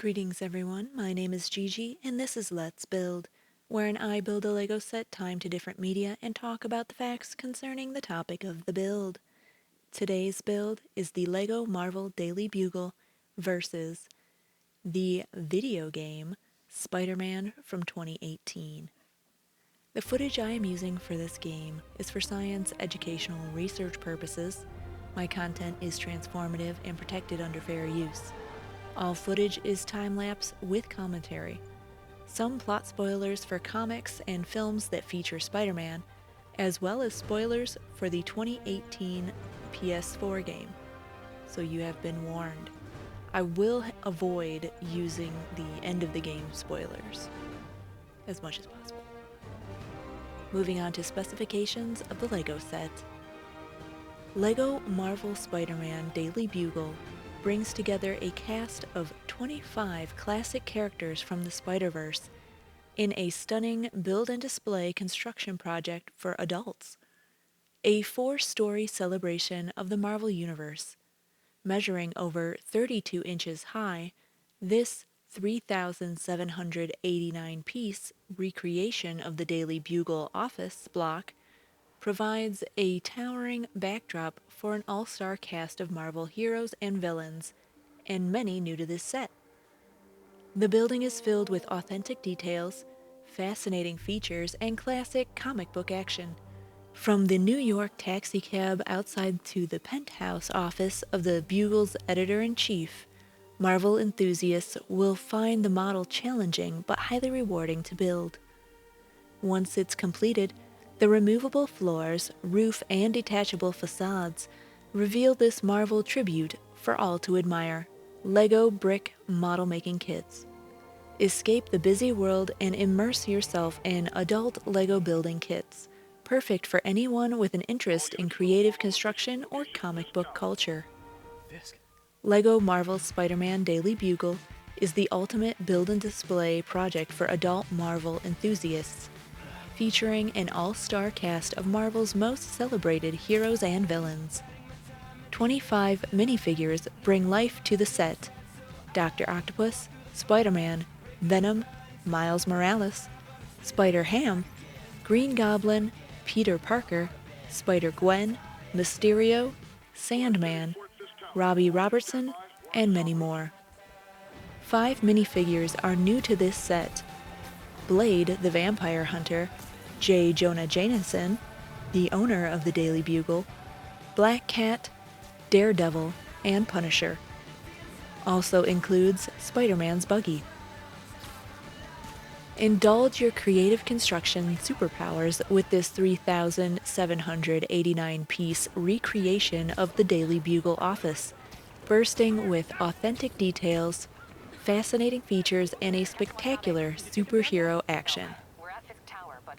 Greetings everyone, my name is Gigi and this is Let's Build, wherein I build a LEGO set timed to different media and talk about the facts concerning the topic of the build. Today's build is the LEGO Marvel Daily Bugle versus the video game Spider-Man from 2018. The footage I am using for this game is for science educational research purposes. My content is transformative and protected under fair use. All footage is time-lapse with commentary. Some plot spoilers for comics and films that feature Spider-Man, as well as spoilers for the 2018 PS4 game. So you have been warned. I will avoid using the end of the game spoilers as much as possible. Moving on to specifications of the LEGO set. LEGO Marvel Spider-Man Daily Bugle brings together a cast of 25 classic characters from the Spider-Verse in a stunning build and display construction project for adults. A 4-story celebration of the Marvel Universe. Measuring over 32 inches high, this 3,789-piece recreation of the Daily Bugle office block provides a towering backdrop for an all-star cast of Marvel heroes and villains, and many new to this set. The building is filled with authentic details, fascinating features, and classic comic book action. From the New York taxicab outside to the penthouse office of the Bugle's editor-in-chief, Marvel enthusiasts will find the model challenging but highly rewarding to build. Once it's completed, the removable floors, roof, and detachable facades reveal this Marvel tribute for all to admire. LEGO brick model-making kits. Escape the busy world and immerse yourself in adult LEGO building kits, perfect for anyone with an interest in creative construction or comic book culture. LEGO Marvel Spider-Man Daily Bugle is the ultimate build and display project for adult Marvel enthusiasts, featuring an all-star cast of Marvel's most celebrated heroes and villains. 25 minifigures bring life to the set. Dr. Octopus, Spider-Man, Venom, Miles Morales, Spider-Ham, Green Goblin, Peter Parker, Spider-Gwen, Mysterio, Sandman, Robbie Robertson, and many more. 5 minifigures are new to this set. Blade the Vampire Hunter, Jonah Jameson, the owner of the Daily Bugle, Black Cat, Daredevil, and Punisher. Also includes Spider-Man's buggy. Indulge your creative construction superpowers with this 3,789-piece recreation of the Daily Bugle office, bursting with authentic details, fascinating features, and a spectacular superhero action.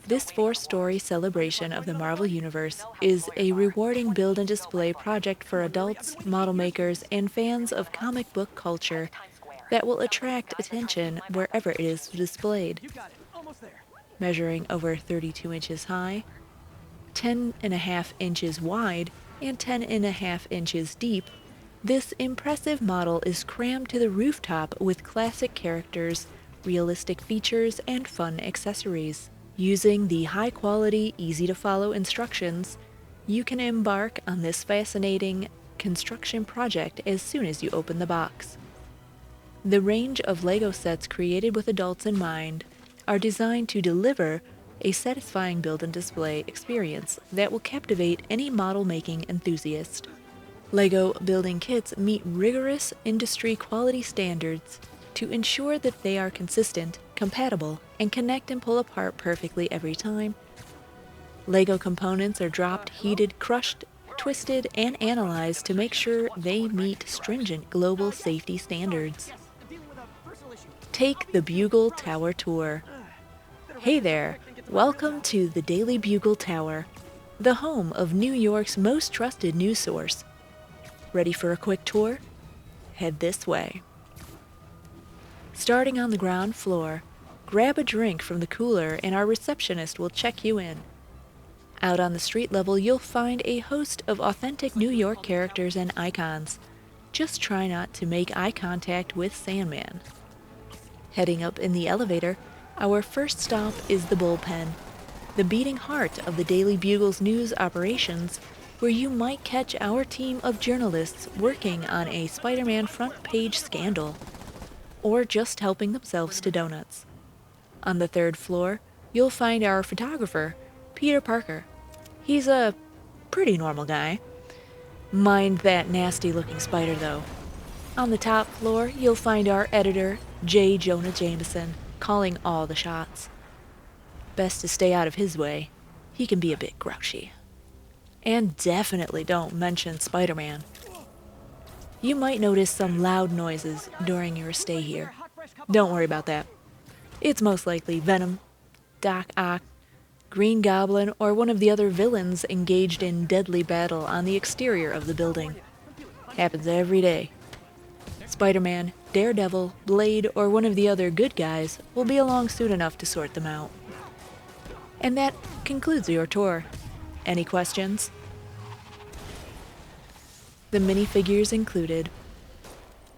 This 4-story celebration of the Marvel Universe is a rewarding build and display project for adults, model makers, and fans of comic book culture that will attract attention wherever it is displayed. Measuring over 32 inches high, 10.5 inches wide, and 10.5 inches deep, this impressive model is crammed to the rooftop with classic characters, realistic features, and fun accessories. Using the high-quality, easy-to-follow instructions, you can embark on this fascinating construction project as soon as you open the box. The range of LEGO sets created with adults in mind are designed to deliver a satisfying build and display experience that will captivate any model-making enthusiast. LEGO building kits meet rigorous industry quality standards to ensure that they are consistent, compatible, and connect and pull apart perfectly every time. LEGO components are dropped, heated, crushed, twisted, and analyzed to make sure they meet stringent global safety standards. Take the Bugle Tower Tour. Hey there, welcome to the Daily Bugle Tower, the home of New York's most trusted news source. Ready for a quick tour? Head this way. Starting on the ground floor, grab a drink from the cooler and our receptionist will check you in. Out on the street level, you'll find a host of authentic New York characters and icons. Just try not to make eye contact with Sandman. Heading up in the elevator, our first stop is the bullpen, the beating heart of the Daily Bugle's news operations, where you might catch our team of journalists working on a Spider-Man front-page scandal, or just helping themselves to donuts. On the third floor, you'll find our photographer, Peter Parker. He's a pretty normal guy. Mind that nasty-looking spider, though. On the top floor, you'll find our editor, Jonah Jameson, calling all the shots. Best to stay out of his way. He can be a bit grouchy. And definitely don't mention Spider-Man. You might notice some loud noises during your stay here. Don't worry about that. It's most likely Venom, Doc Ock, Green Goblin, or one of the other villains engaged in deadly battle on the exterior of the building. Happens every day. Spider-Man, Daredevil, Blade, or one of the other good guys will be along soon enough to sort them out. And that concludes your tour. Any questions? The minifigures included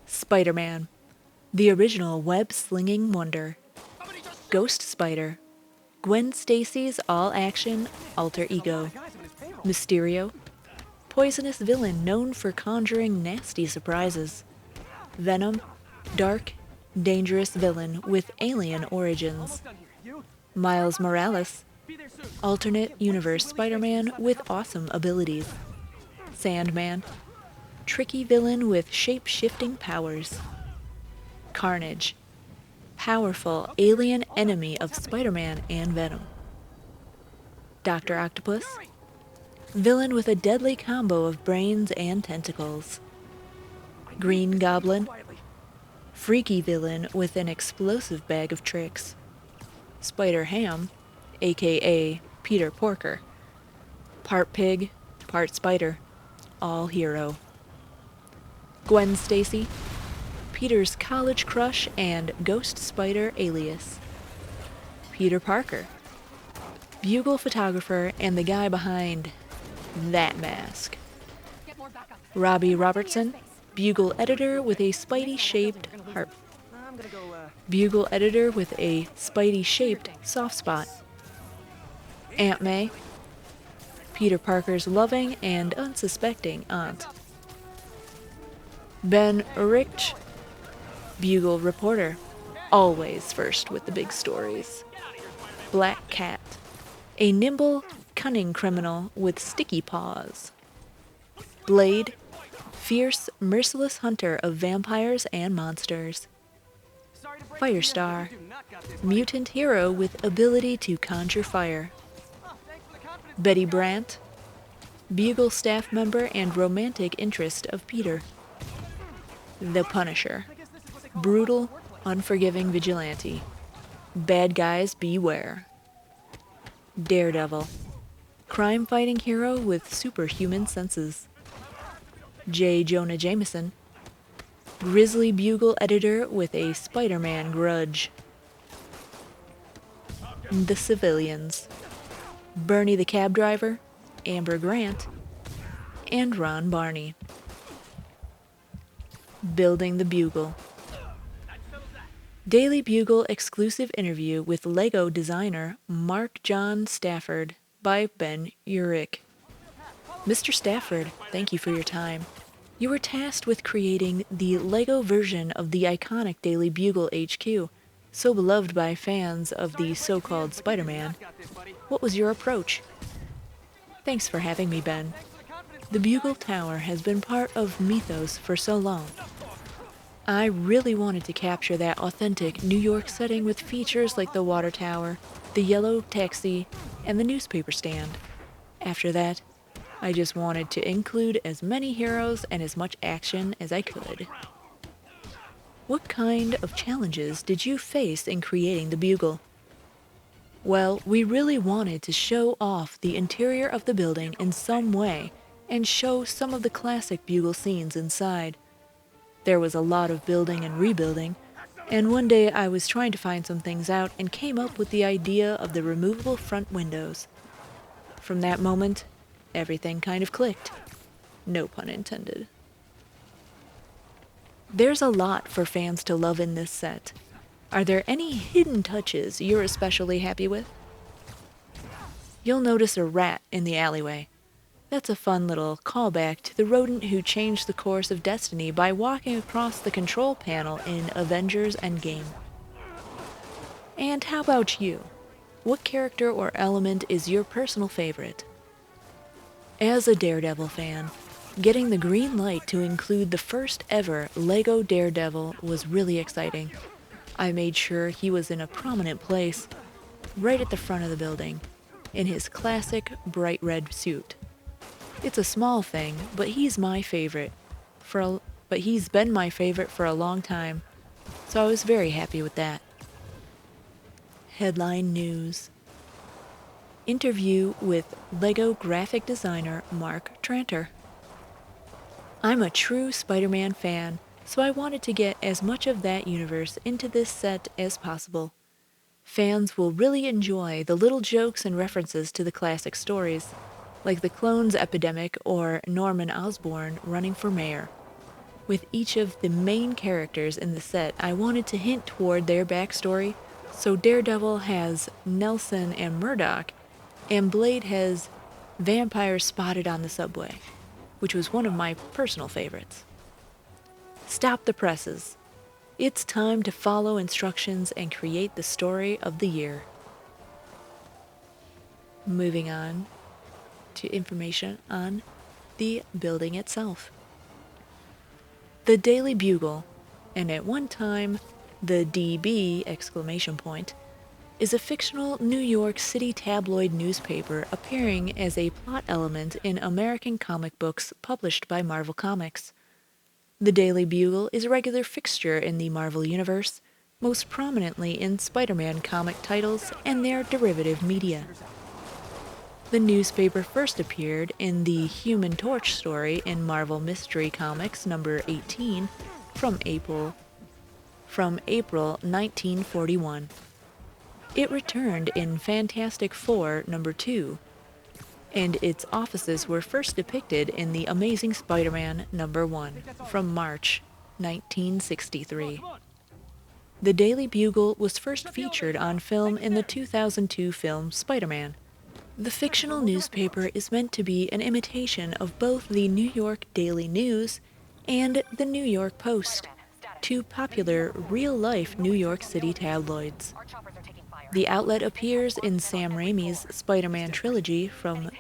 Spider-Man, the original web-slinging wonder, Ghost Spider, Gwen Stacy's all-action alter ego, Mysterio, poisonous villain known for conjuring nasty surprises, Venom, dark, dangerous villain with alien origins, Miles Morales, alternate universe Spider-Man with awesome abilities, Sandman, tricky villain with shape-shifting powers, Carnage, powerful alien enemy of Spider-Man and Venom, Dr. Octopus, villain with a deadly combo of brains and tentacles, Green Goblin, freaky villain with an explosive bag of tricks, Spider-Ham, aka Peter Porker, part pig, part spider, all hero, Gwen Stacy, Peter's college crush and Ghost Spider alias, Peter Parker, Bugle photographer and the guy behind that mask, Robbie Robertson, Bugle editor with a Spidey-shaped heart. Bugle editor with a Spidey-shaped soft spot. Aunt May, Peter Parker's loving and unsuspecting aunt. Ben Urich, Bugle reporter, always first with the big stories. Black Cat, a nimble, cunning criminal with sticky paws. Blade, fierce, merciless hunter of vampires and monsters. Firestar, mutant hero with ability to conjure fire. Betty Brant, Bugle staff member and romantic interest of Peter. The Punisher, brutal, unforgiving vigilante. Bad guys beware. Daredevil, crime-fighting hero with superhuman senses. Jonah Jameson, Grizzly Bugle editor with a Spider-Man grudge. The Civilians, Bernie the cab driver, Amber Grant, and Ron Barney. Building the Bugle. Daily Bugle exclusive interview with LEGO designer Mark John Stafford by Ben Urich. Mr. Stafford, thank you for your time. You were tasked with creating the LEGO version of the iconic Daily Bugle HQ, so beloved by fans of the so-called Spider-Man. What was your approach? Thanks for having me, Ben. The Bugle Tower has been part of mythos for so long. I really wanted to capture that authentic New York setting with features like the water tower, the yellow taxi, and the newspaper stand. After that, I just wanted to include as many heroes and as much action as I could. What kind of challenges did you face in creating the Bugle? Well, we really wanted to show off the interior of the building in some way and show some of the classic Bugle scenes inside. There was a lot of building and rebuilding, and one day I was trying to find some things out and came up with the idea of the removable front windows. From that moment, everything kind of clicked. No pun intended. There's a lot for fans to love in this set. Are there any hidden touches you're especially happy with? You'll notice a rat in the alleyway. That's a fun little callback to the rodent who changed the course of destiny by walking across the control panel in Avengers Endgame. And how about you? What character or element is your personal favorite? As a Daredevil fan, getting the green light to include the first ever LEGO Daredevil was really exciting. I made sure he was in a prominent place, right at the front of the building, in his classic bright red suit. It's a small thing, but he's my favorite. But he's been my favorite for a long time, so I was very happy with that. Headline news. Interview with LEGO graphic designer Mark Tranter. I'm a true Spider-Man fan, so I wanted to get as much of that universe into this set as possible. Fans will really enjoy the little jokes and references to the classic stories, like the clones epidemic or Norman Osborn running for mayor. With each of the main characters in the set, I wanted to hint toward their backstory, so Daredevil has Nelson and Murdoch, and Blade has vampires spotted on the subway, which was one of my personal favorites. Stop the presses. It's time to follow instructions and create the story of the year. Moving on to information on the building itself. The Daily Bugle, and at one time the DB exclamation point, is a fictional New York City tabloid newspaper appearing as a plot element in American comic books published by Marvel Comics. The Daily Bugle is a regular fixture in the Marvel Universe, most prominently in Spider-Man comic titles and their derivative media. The newspaper first appeared in the Human Torch story in Marvel Mystery Comics number 18 from April 1941. It returned in Fantastic Four number 2, and its offices were first depicted in The Amazing Spider-Man number 1 from March 1963. The Daily Bugle was first featured on film in the 2002 film Spider-Man. The fictional newspaper is meant to be an imitation of both the New York Daily News and the New York Post, two popular real-life New York City tabloids. The outlet appears in Sam Raimi's Spider-Man trilogy from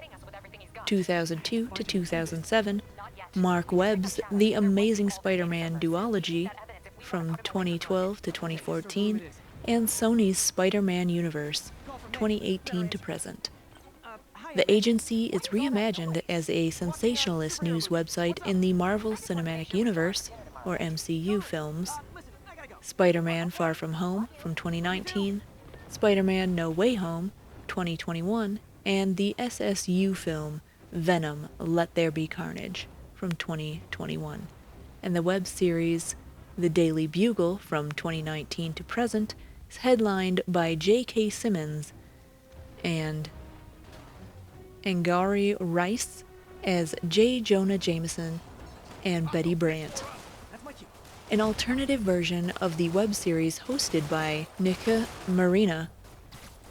2002 to 2007, Mark Webb's The Amazing Spider-Man duology from 2012 to 2014, and Sony's Spider-Man Universe, 2018 to present. The agency is reimagined as a sensationalist news website in the Marvel Cinematic Universe, or MCU films, Spider-Man Far From Home from 2019, Spider-Man No Way Home, 2021, and the SSU film Venom, Let There Be Carnage from 2021. And the web series The Daily Bugle from 2019 to present is headlined by J.K. Simmons and Angari Rice as J. Jonah Jameson and Betty Brant. An alternative version of the web series hosted by Nika Marina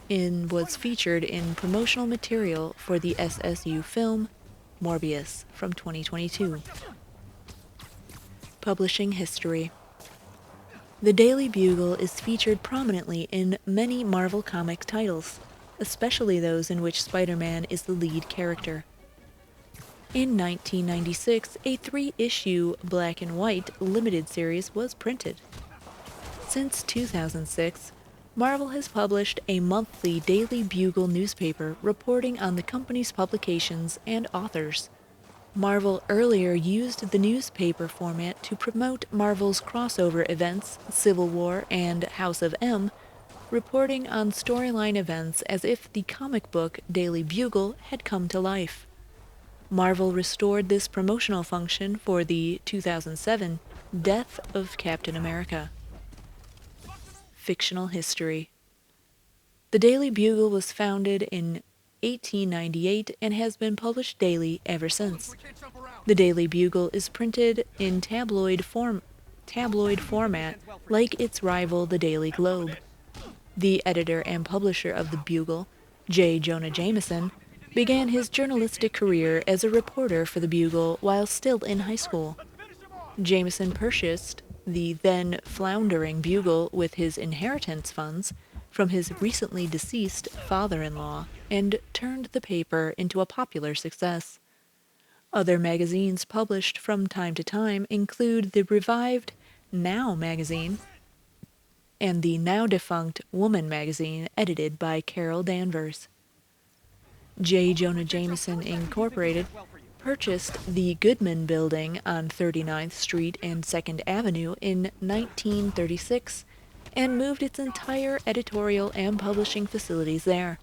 was featured in promotional material for the SSU film Morbius from 2022. Publishing history. The Daily Bugle is featured prominently in many Marvel Comics titles, especially those in which Spider-Man is the lead character. In 1996, a 3-issue black and white limited series was printed. Since 2006, Marvel has published a monthly Daily Bugle newspaper reporting on the company's publications and authors. Marvel earlier used the newspaper format to promote Marvel's crossover events, Civil War and House of M, reporting on storyline events as if the comic book Daily Bugle had come to life. Marvel restored this promotional function for the 2007 Death of Captain America. Fictional history. The Daily Bugle was founded in 1898 and has been published daily ever since. The Daily Bugle is printed in tabloid tabloid format like its rival, the Daily Globe. The editor and publisher of the Bugle, Jonah Jameson, began his journalistic career as a reporter for the Bugle while still in high school. Jameson purchased the then floundering Bugle with his inheritance funds from his recently deceased father-in-law and turned the paper into a popular success. Other magazines published from time to time include the revived Now magazine and the now-defunct Woman magazine edited by Carol Danvers. Jonah Jameson Incorporated purchased the Goodman Building on 39th Street and 2nd Avenue in 1936 and moved its entire editorial and publishing facilities there.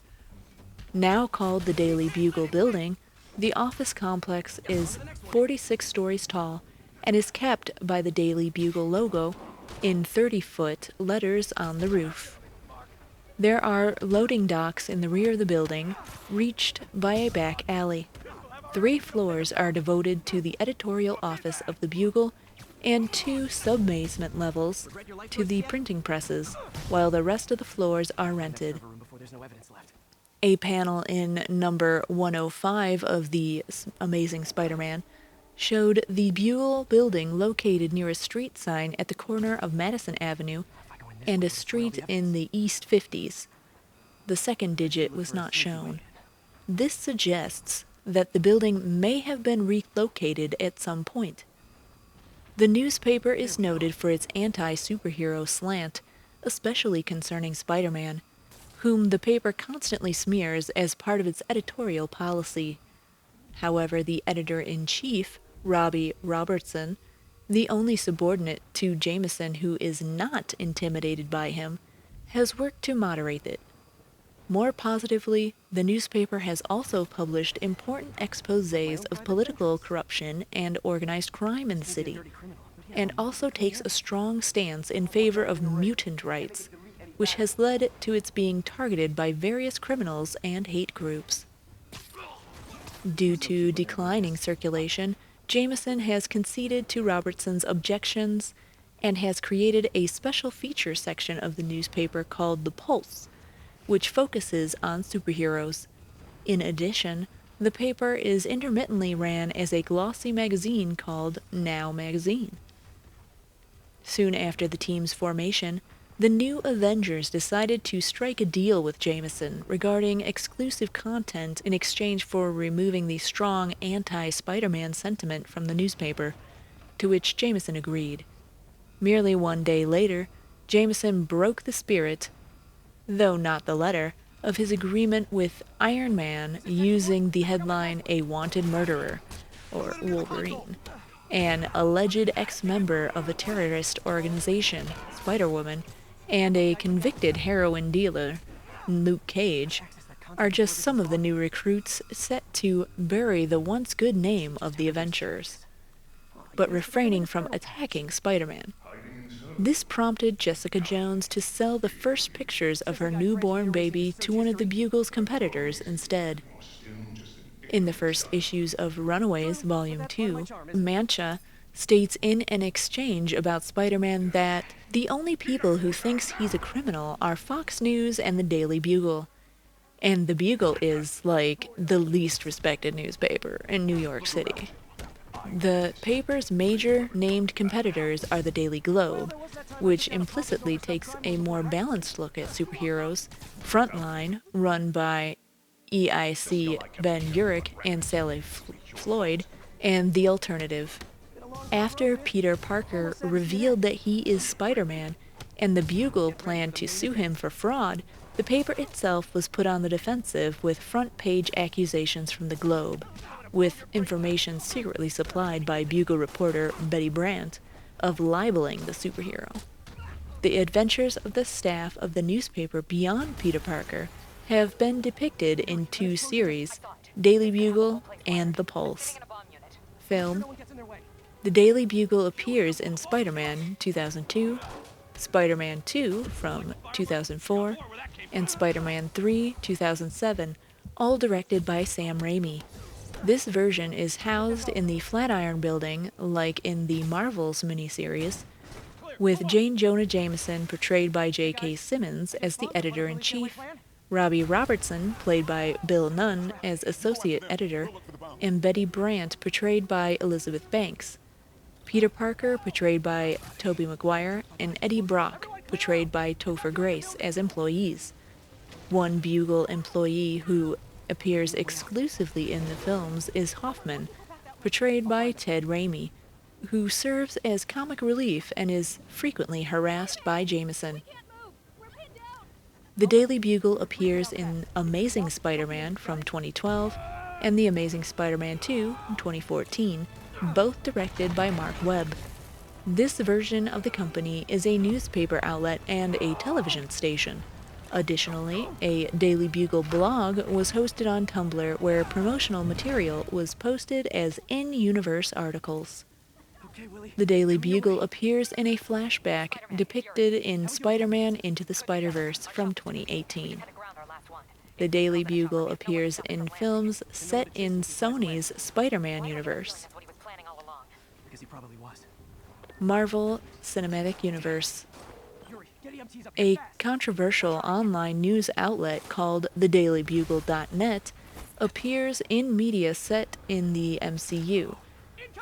Now called the Daily Bugle Building, the office complex is 46 stories tall and is kept by the Daily Bugle logo in 30-foot letters on the roof. There are loading docks in the rear of the building, reached by a back alley. 3 floors are devoted to the editorial office of the Bugle and 2 sub-basement levels to the printing presses, while the rest of the floors are rented. A panel in number 105 of the Amazing Spider-Man showed the Bugle building located near a street sign at the corner of Madison Avenue and a street in the East 50s. The second digit was not shown. This suggests that the building may have been relocated at some point. The newspaper is noted for its anti-superhero slant, especially concerning Spider-Man, whom the paper constantly smears as part of its editorial policy. However, the editor-in-chief, Robbie Robertson, the only subordinate to Jameson who is not intimidated by him, has worked to moderate it. More positively, the newspaper has also published important exposés of political corruption and organized crime in the city, and also takes a strong stance in favor of mutant rights, which has led to its being targeted by various criminals and hate groups. Due to declining circulation, Jameson has conceded to Robertson's objections and has created a special feature section of the newspaper called The Pulse, which focuses on superheroes. In addition, the paper is intermittently ran as a glossy magazine called Now Magazine. Soon after the team's formation, the New Avengers decided to strike a deal with Jameson regarding exclusive content in exchange for removing the strong anti-Spider-Man sentiment from the newspaper, to which Jameson agreed. Merely one day later, Jameson broke the spirit, though not the letter, of his agreement with Iron Man using the headline "A Wanted Murderer," or Wolverine, an alleged ex-member of a terrorist organization, Spider-Woman, and a convicted heroin dealer, Luke Cage, are just some of the new recruits set to bury the once good name of the Avengers, but refraining from attacking Spider-Man. This prompted Jessica Jones to sell the first pictures of her newborn baby to one of the Bugle's competitors instead. In the first issues of Runaways, Volume 2, Mancha states in an exchange about Spider-Man that the only people who thinks he's a criminal are Fox News and the Daily Bugle. And the Bugle is, like, the least respected newspaper in New York City. The paper's major named competitors are the Daily Globe, which implicitly takes a more balanced look at superheroes, Frontline, run by EIC Ben Urich and Sally Floyd, and The Alternative. After Peter Parker revealed that he is Spider-Man and the Bugle planned to sue him for fraud, the paper itself was put on the defensive with front-page accusations from the Globe, with information secretly supplied by Bugle reporter Betty Brant of libeling the superhero. The adventures of the staff of the newspaper beyond Peter Parker have been depicted in 2 series, Daily Bugle and The Pulse. Film: The Daily Bugle appears in Spider-Man 2002, Spider-Man 2 from 2004, and Spider-Man 3 2007, all directed by Sam Raimi. This version is housed in the Flatiron Building, like in the Marvel's miniseries, with Jonah Jameson, portrayed by J.K. Simmons, as the editor-in-chief, Robbie Robertson, played by Bill Nunn, as associate editor, and Betty Brant, portrayed by Elizabeth Banks. Peter Parker, portrayed by Tobey Maguire, and Eddie Brock, portrayed by Topher Grace, as employees. One Bugle employee who appears exclusively in the films is Hoffman, portrayed by Ted Raimi, who serves as comic relief and is frequently harassed by Jameson. The Daily Bugle appears in Amazing Spider-Man from 2012 and The Amazing Spider-Man 2 in 2014, both directed by Mark Webb. This version of the company is a newspaper outlet and a television station. Additionally, a Daily Bugle blog was hosted on Tumblr where promotional material was posted as in-universe articles. The Daily Bugle appears in a flashback depicted in Spider-Man Into the Spider-Verse from 2018. The Daily Bugle appears in films set in Sony's Spider-Man universe. Marvel Cinematic Universe. A controversial online news outlet called thedailybugle.net appears in media set in the MCU.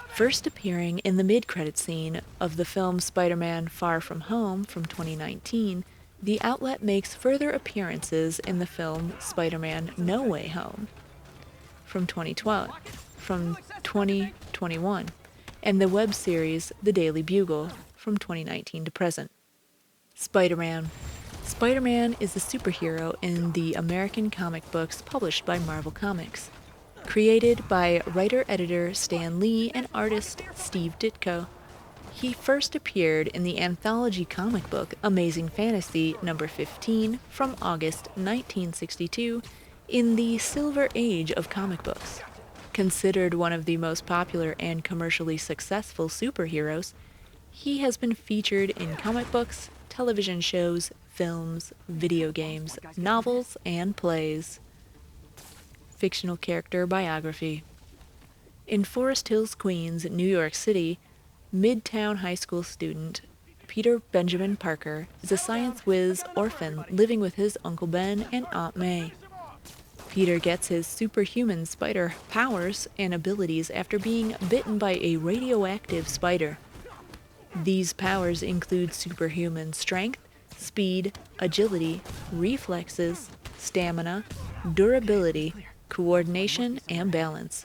First appearing in the mid-credit scene of the film Spider-Man Far From Home from 2019, the outlet makes further appearances in the film Spider-Man No Way Home from 2021, and the web series The Daily Bugle from 2019 to present. Spider-Man. Spider-Man is a superhero in the American comic books published by Marvel Comics. Created by writer-editor Stan Lee and artist Steve Ditko. He first appeared in the anthology comic book Amazing Fantasy No. 15 from August 1962 in the Silver Age of comic books. Considered one of the most popular and commercially successful superheroes, he has been featured in comic books, television shows, films, video games, novels, and plays. Fictional character biography. In Forest Hills, Queens, New York City, Midtown High School student Peter Benjamin Parker is a science whiz orphan living with his Uncle Ben and Aunt May. Peter gets his superhuman spider powers and abilities after being bitten by a radioactive spider. These powers include superhuman strength, speed, agility, reflexes, stamina, durability, coordination, and balance,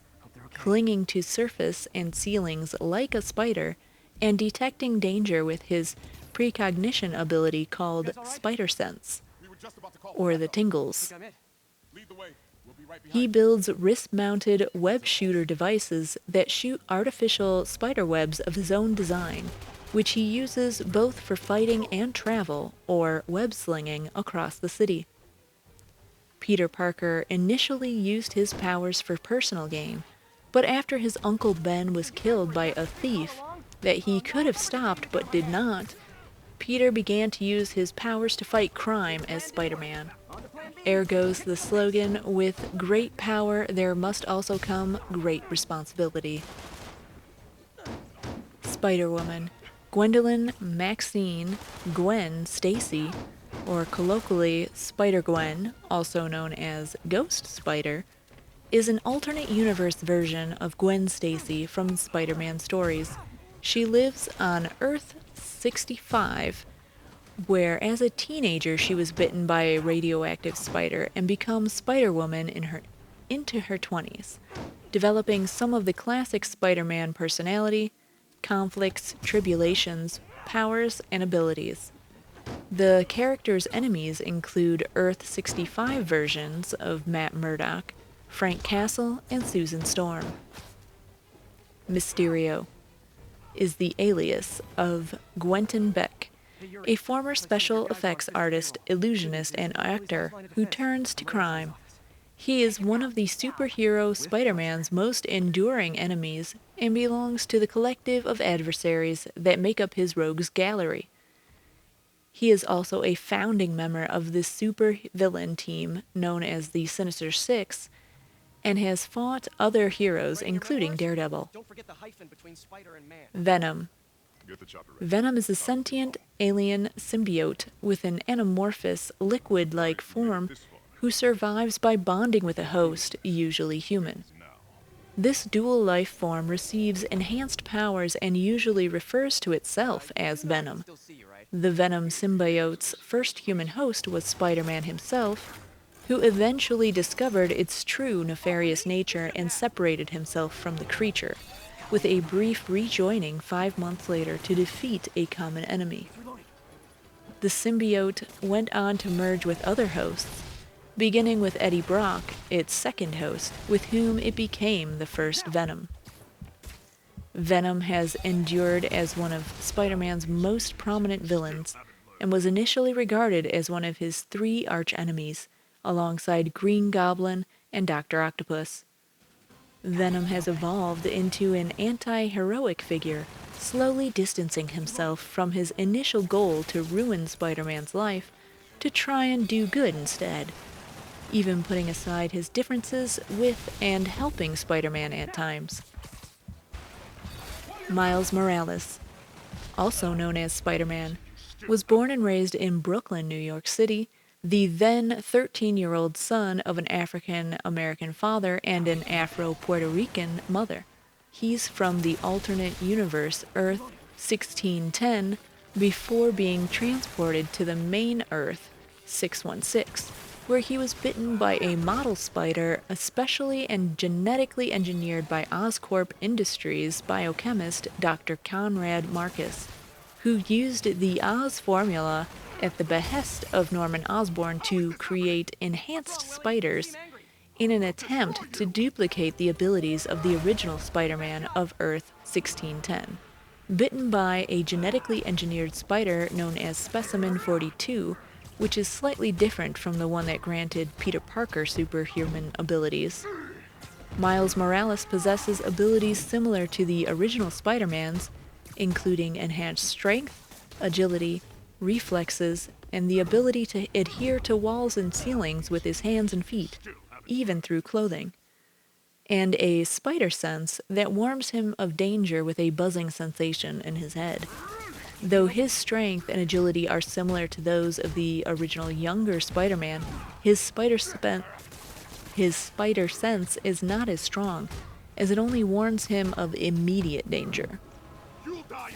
clinging to surface and ceilings like a spider, and detecting danger with his precognition ability called Spider Sense, or the Tingles. He builds wrist-mounted web shooter devices that shoot artificial spider webs of his own design, which he uses both for fighting and travel, or web-slinging, across the city. Peter Parker initially used his powers for personal gain, but after his Uncle Ben was killed by a thief that he could have stopped but did not, Peter began to use his powers to fight crime as Spider-Man. Ergo's the slogan, with great power there must also come great responsibility. Spider-Woman. Gwendolyn Maxine Gwen Stacy, or colloquially Spider-Gwen, also known as Ghost Spider, is an alternate universe version of Gwen Stacy from Spider-Man stories. She lives on Earth 65, where as a teenager she was bitten by a radioactive spider and becomes Spider-Woman into her 20s, developing some of the classic Spider-Man personality, conflicts, tribulations, powers, and abilities. The character's enemies include Earth 65 versions of Matt Murdock, Frank Castle, and Susan Storm. Mysterio is the alias of Gwenton Beck, a former special effects artist, illusionist, and actor who turns to crime. He is one of the superhero Spider-Man's most enduring enemies and belongs to the collective of adversaries that make up his rogues gallery. He is also a founding member of the super-villain team known as the Sinister Six, and has fought other heroes including Daredevil. Venom. Venom is a sentient alien symbiote with an anamorphous, liquid-like form who survives by bonding with a host, usually human. This dual life form receives enhanced powers and usually refers to itself as Venom. The Venom symbiote's first human host was Spider-Man himself, who eventually discovered its true nefarious nature and separated himself from the creature, with a brief rejoining 5 months later to defeat a common enemy. The symbiote went on to merge with other hosts, beginning with Eddie Brock, its second host, with whom it became the first Venom. Venom has endured as one of Spider-Man's most prominent villains, and was initially regarded as one of his 3 arch-enemies, alongside Green Goblin and Dr. Octopus. Venom has evolved into an anti-heroic figure, slowly distancing himself from his initial goal to ruin Spider-Man's life to try and do good instead, even putting aside his differences with and helping Spider-Man at times. Miles Morales, also known as Spider-Man, was born and raised in Brooklyn, New York City, the then 13-year-old son of an African-American father and an Afro-Puerto Rican mother. He's from the alternate universe Earth 1610 before being transported to the main Earth 616, where he was bitten by a model spider especially and genetically engineered by Oscorp Industries biochemist Dr. Conrad Marcus, who used the Oz formula at the behest of Norman Osborn to create enhanced spiders in an attempt to duplicate the abilities of the original Spider-Man of Earth 1610. Bitten by a genetically engineered spider known as Specimen 42, which is slightly different from the one that granted Peter Parker superhuman abilities. Miles Morales possesses abilities similar to the original Spider-Man's, including enhanced strength, agility, reflexes, and the ability to adhere to walls and ceilings with his hands and feet, even through clothing, and a spider sense that warns him of danger with a buzzing sensation in his head. Though his strength and agility are similar to those of the original younger Spider-Man, his spider sense is not as strong, as it only warns him of immediate danger.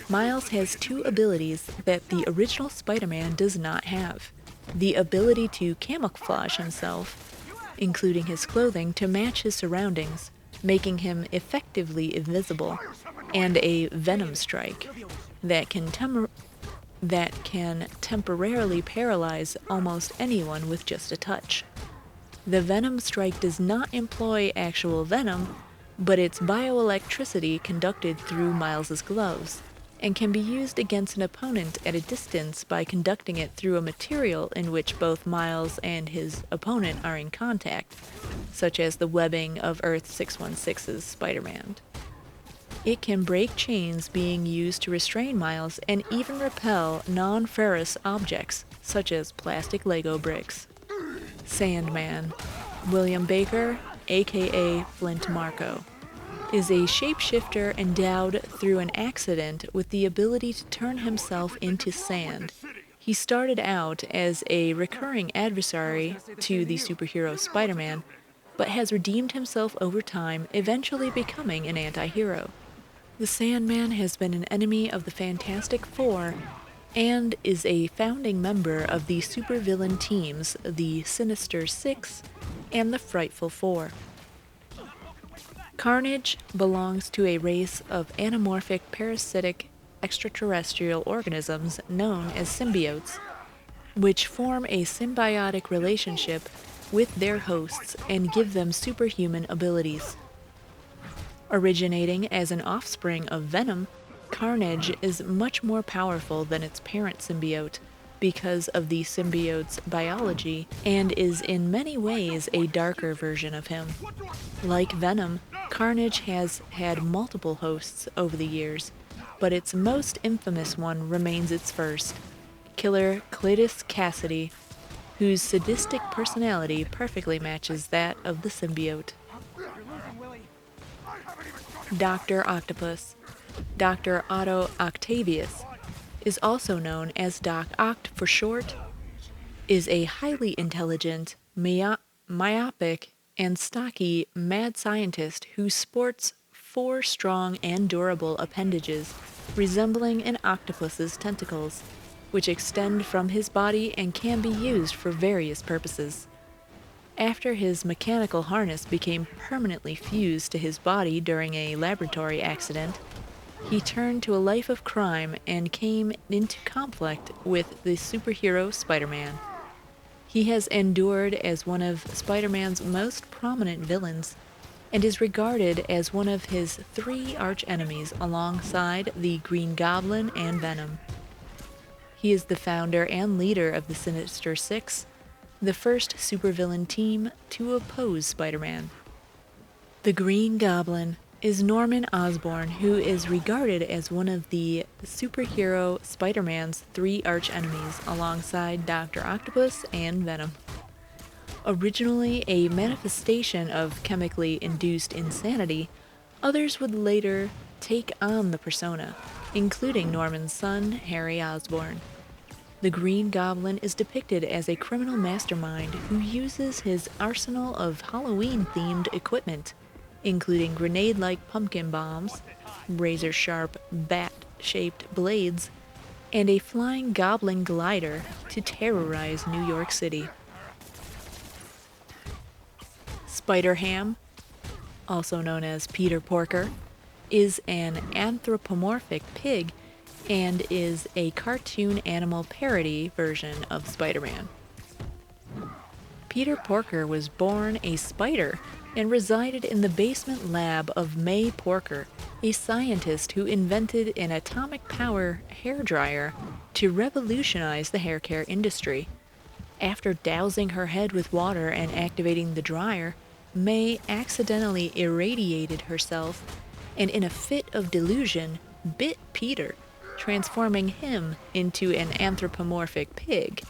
Miles has 2 abilities that the original Spider-Man does not have. The ability to camouflage himself, including his clothing, to match his surroundings, making him effectively invisible, and a Venom strike that can temporarily paralyze almost anyone with just a touch. The Venom strike does not employ actual venom, but it's bioelectricity conducted through Miles's gloves, and can be used against an opponent at a distance by conducting it through a material in which both Miles and his opponent are in contact, such as the webbing of Earth 616's Spider-Man. It can break chains being used to restrain Miles and even repel non-ferrous objects, such as plastic Lego bricks. Sandman, William Baker, aka Flint Marko, is a shapeshifter endowed through an accident with the ability to turn himself into sand. He started out as a recurring adversary to the superhero Spider-Man, but has redeemed himself over time, eventually becoming an anti-hero. The Sandman has been an enemy of the Fantastic Four and is a founding member of the supervillain teams, the Sinister Six and the Frightful Four. Carnage belongs to a race of anamorphic parasitic extraterrestrial organisms known as symbiotes, which form a symbiotic relationship with their hosts and give them superhuman abilities. Originating as an offspring of Venom, Carnage is much more powerful than its parent symbiote because of the symbiote's biology, and is in many ways a darker version of him. Like Venom, Carnage has had multiple hosts over the years, but its most infamous one remains its first, Killer Cletus Cassidy, whose sadistic personality perfectly matches that of the symbiote. Dr. Octopus, Dr. Otto Octavius is also known as Doc Oct for short, is a highly intelligent, myopic, and stocky mad scientist who sports four strong and durable appendages resembling an octopus's tentacles, which extend from his body and can be used for various purposes. After his mechanical harness became permanently fused to his body during a laboratory accident, he turned to a life of crime and came into conflict with the superhero Spider-Man. He has endured as one of Spider-Man's most prominent villains and is regarded as one of his three arch-enemies alongside the Green Goblin and Venom. He is the founder and leader of the Sinister Six, the first supervillain team to oppose Spider-Man. The Green Goblin is Norman Osborn, who is regarded as one of the superhero Spider-Man's three arch-enemies alongside Dr. Octopus and Venom. Originally a manifestation of chemically induced insanity, others would later take on the persona, including Norman's son, Harry Osborn. The Green Goblin is depicted as a criminal mastermind who uses his arsenal of Halloween-themed equipment, including grenade-like pumpkin bombs, razor-sharp bat-shaped blades, and a flying goblin glider to terrorize New York City. Spider-Ham, also known as Peter Porker, is an anthropomorphic pig and is a cartoon animal parody version of Spider-Man. Peter Porker was born a spider and resided in the basement lab of May Porker, a scientist who invented an atomic power hairdryer to revolutionize the hair care industry. After dousing her head with water and activating the dryer, May accidentally irradiated herself and in a fit of delusion bit Peter, transforming him into an anthropomorphic pig.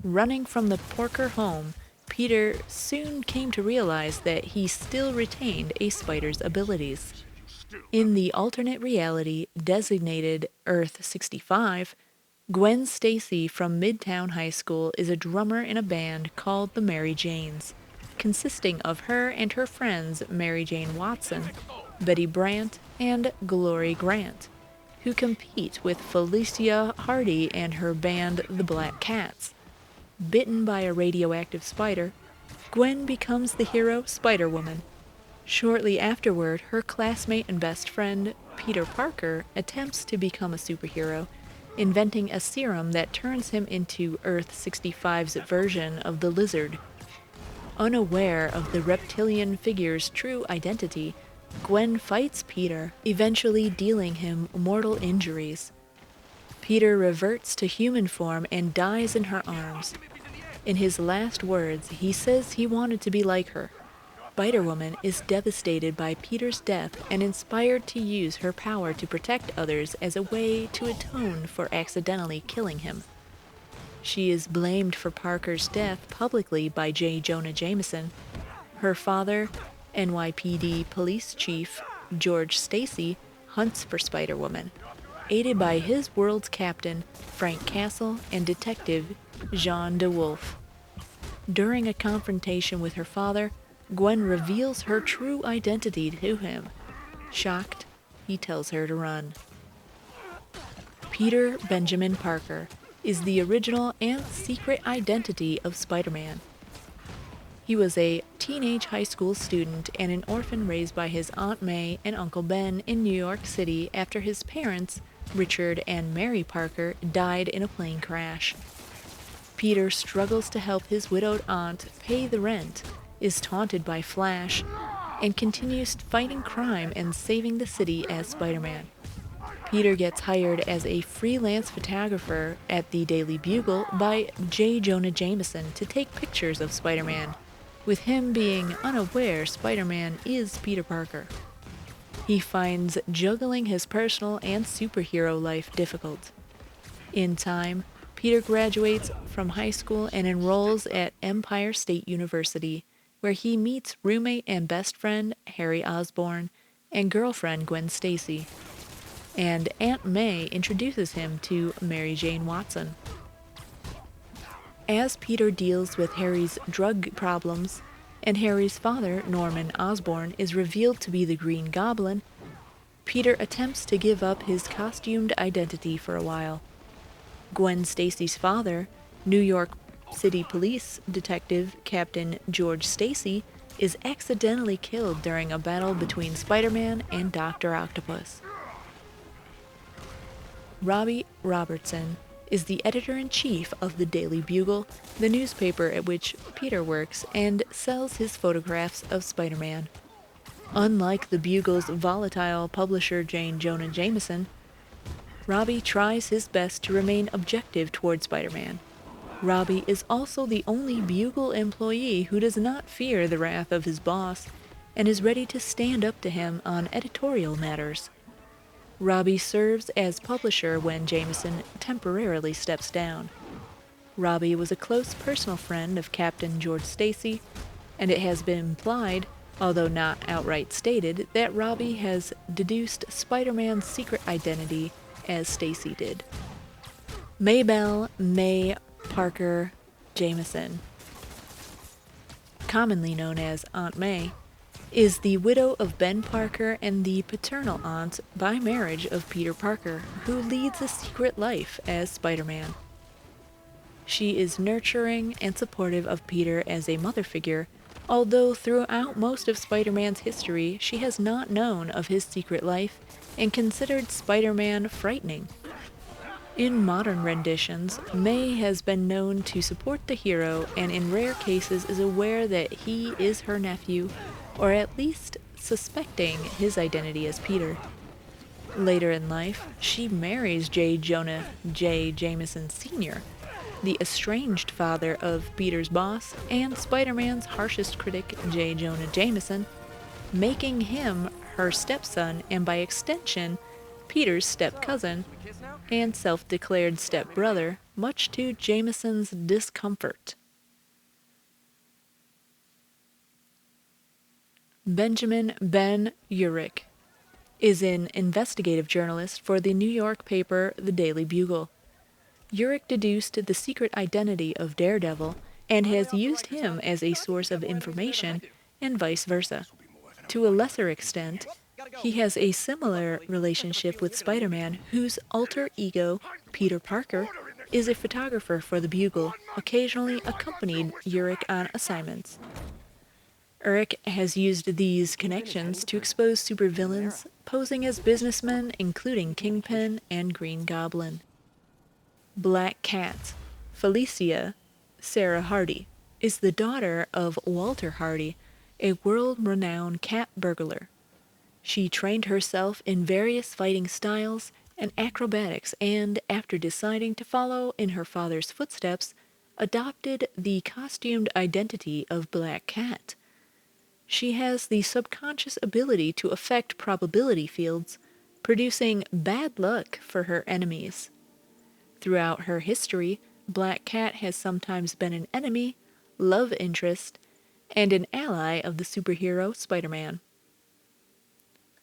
Running from the Porker home, Peter soon came to realize that he still retained a spider's abilities. In the alternate reality designated Earth 65, Gwen Stacy from Midtown High School is a drummer in a band called the Mary Janes, consisting of her and her friends Mary Jane Watson, Betty Brant, and Glory Grant, who compete with Felicia Hardy and her band the Black Cats. Bitten by a radioactive spider, Gwen becomes the hero Spider-Woman. Shortly afterward, her classmate and best friend, Peter Parker, attempts to become a superhero, inventing a serum that turns him into Earth 65's version of the Lizard. Unaware of the reptilian figure's true identity, Gwen fights Peter, eventually dealing him mortal injuries. Peter reverts to human form and dies in her arms. In his last words, he says he wanted to be like her. Spider-Woman is devastated by Peter's death and inspired to use her power to protect others as a way to atone for accidentally killing him. She is blamed for Parker's death publicly by J. Jonah Jameson. Her father, NYPD Police Chief George Stacy, hunts for Spider-Woman, aided by his world's captain, Frank Castle, and Detective Jean DeWolf. During a confrontation with her father, Gwen reveals her true identity to him. Shocked, he tells her to run. Peter Benjamin Parker is the original and secret identity of Spider-Man. He was a teenage high school student and an orphan raised by his Aunt May and Uncle Ben in New York City after his parents, Richard and Mary Parker, died in a plane crash. Peter struggles to help his widowed aunt pay the rent, is taunted by Flash, and continues fighting crime and saving the city as Spider-Man. Peter gets hired as a freelance photographer at the Daily Bugle by J. Jonah Jameson to take pictures of Spider-Man, with him being unaware Spider-Man is Peter Parker. He finds juggling his personal and superhero life difficult. In time, Peter graduates from high school and enrolls at Empire State University, where he meets roommate and best friend Harry Osborn and girlfriend Gwen Stacy. and Aunt May introduces him to Mary Jane Watson. As Peter deals with Harry's drug problems, and Harry's father, Norman Osborn, is revealed to be the Green Goblin, Peter attempts to give up his costumed identity for a while. Gwen Stacy's father, New York City Police Detective Captain George Stacy, is accidentally killed during a battle between Spider-Man and Dr. Octopus. Robbie Robertson is the editor-in-chief of the Daily Bugle, the newspaper at which Peter works, and sells his photographs of Spider-Man. Unlike the Bugle's volatile publisher Jonah Jameson, Robbie tries his best to remain objective toward Spider-Man. Robbie is also the only Bugle employee who does not fear the wrath of his boss and is ready to stand up to him on editorial matters. Robbie serves as publisher when Jameson temporarily steps down. Robbie was a close personal friend of Captain George Stacy, and it has been implied, although not outright stated, that Robbie has deduced Spider-Man's secret identity as Stacy did. Maybelle May Parker Jameson, commonly known as Aunt May, is the widow of Ben Parker and the paternal aunt by marriage of Peter Parker, who leads a secret life as Spider-Man. She is nurturing and supportive of Peter as a mother figure, although throughout most of Spider-Man's history she has not known of his secret life and considered Spider-Man frightening. In modern renditions, May has been known to support the hero and in rare cases is aware that he is her nephew, or at least suspecting his identity as Peter. Later in life, she marries Jonah Jameson Sr., the estranged father of Peter's boss and Spider-Man's harshest critic, Jonah Jameson, making him her stepson and by extension, Peter's step-cousin and self-declared step-brother, much to Jameson's discomfort. Benjamin Ben Urich is an investigative journalist for the New York paper The Daily Bugle. Urich deduced the secret identity of Daredevil and has used him as a source of information and vice versa. To a lesser extent, he has a similar relationship with Spider-Man, whose alter ego, Peter Parker, is a photographer for the Bugle, occasionally accompanied Urich on assignments. Urich has used these connections to expose supervillains posing as businessmen, including Kingpin and Green Goblin. Black Cat, Felicia Sarah Hardy, is the daughter of Walter Hardy, a world-renowned cat burglar. She trained herself in various fighting styles and acrobatics and, after deciding to follow in her father's footsteps, adopted the costumed identity of Black Cat. She has the subconscious ability to affect probability fields, producing bad luck for her enemies. Throughout her history, Black Cat has sometimes been an enemy, love interest, and an ally of the superhero Spider-Man.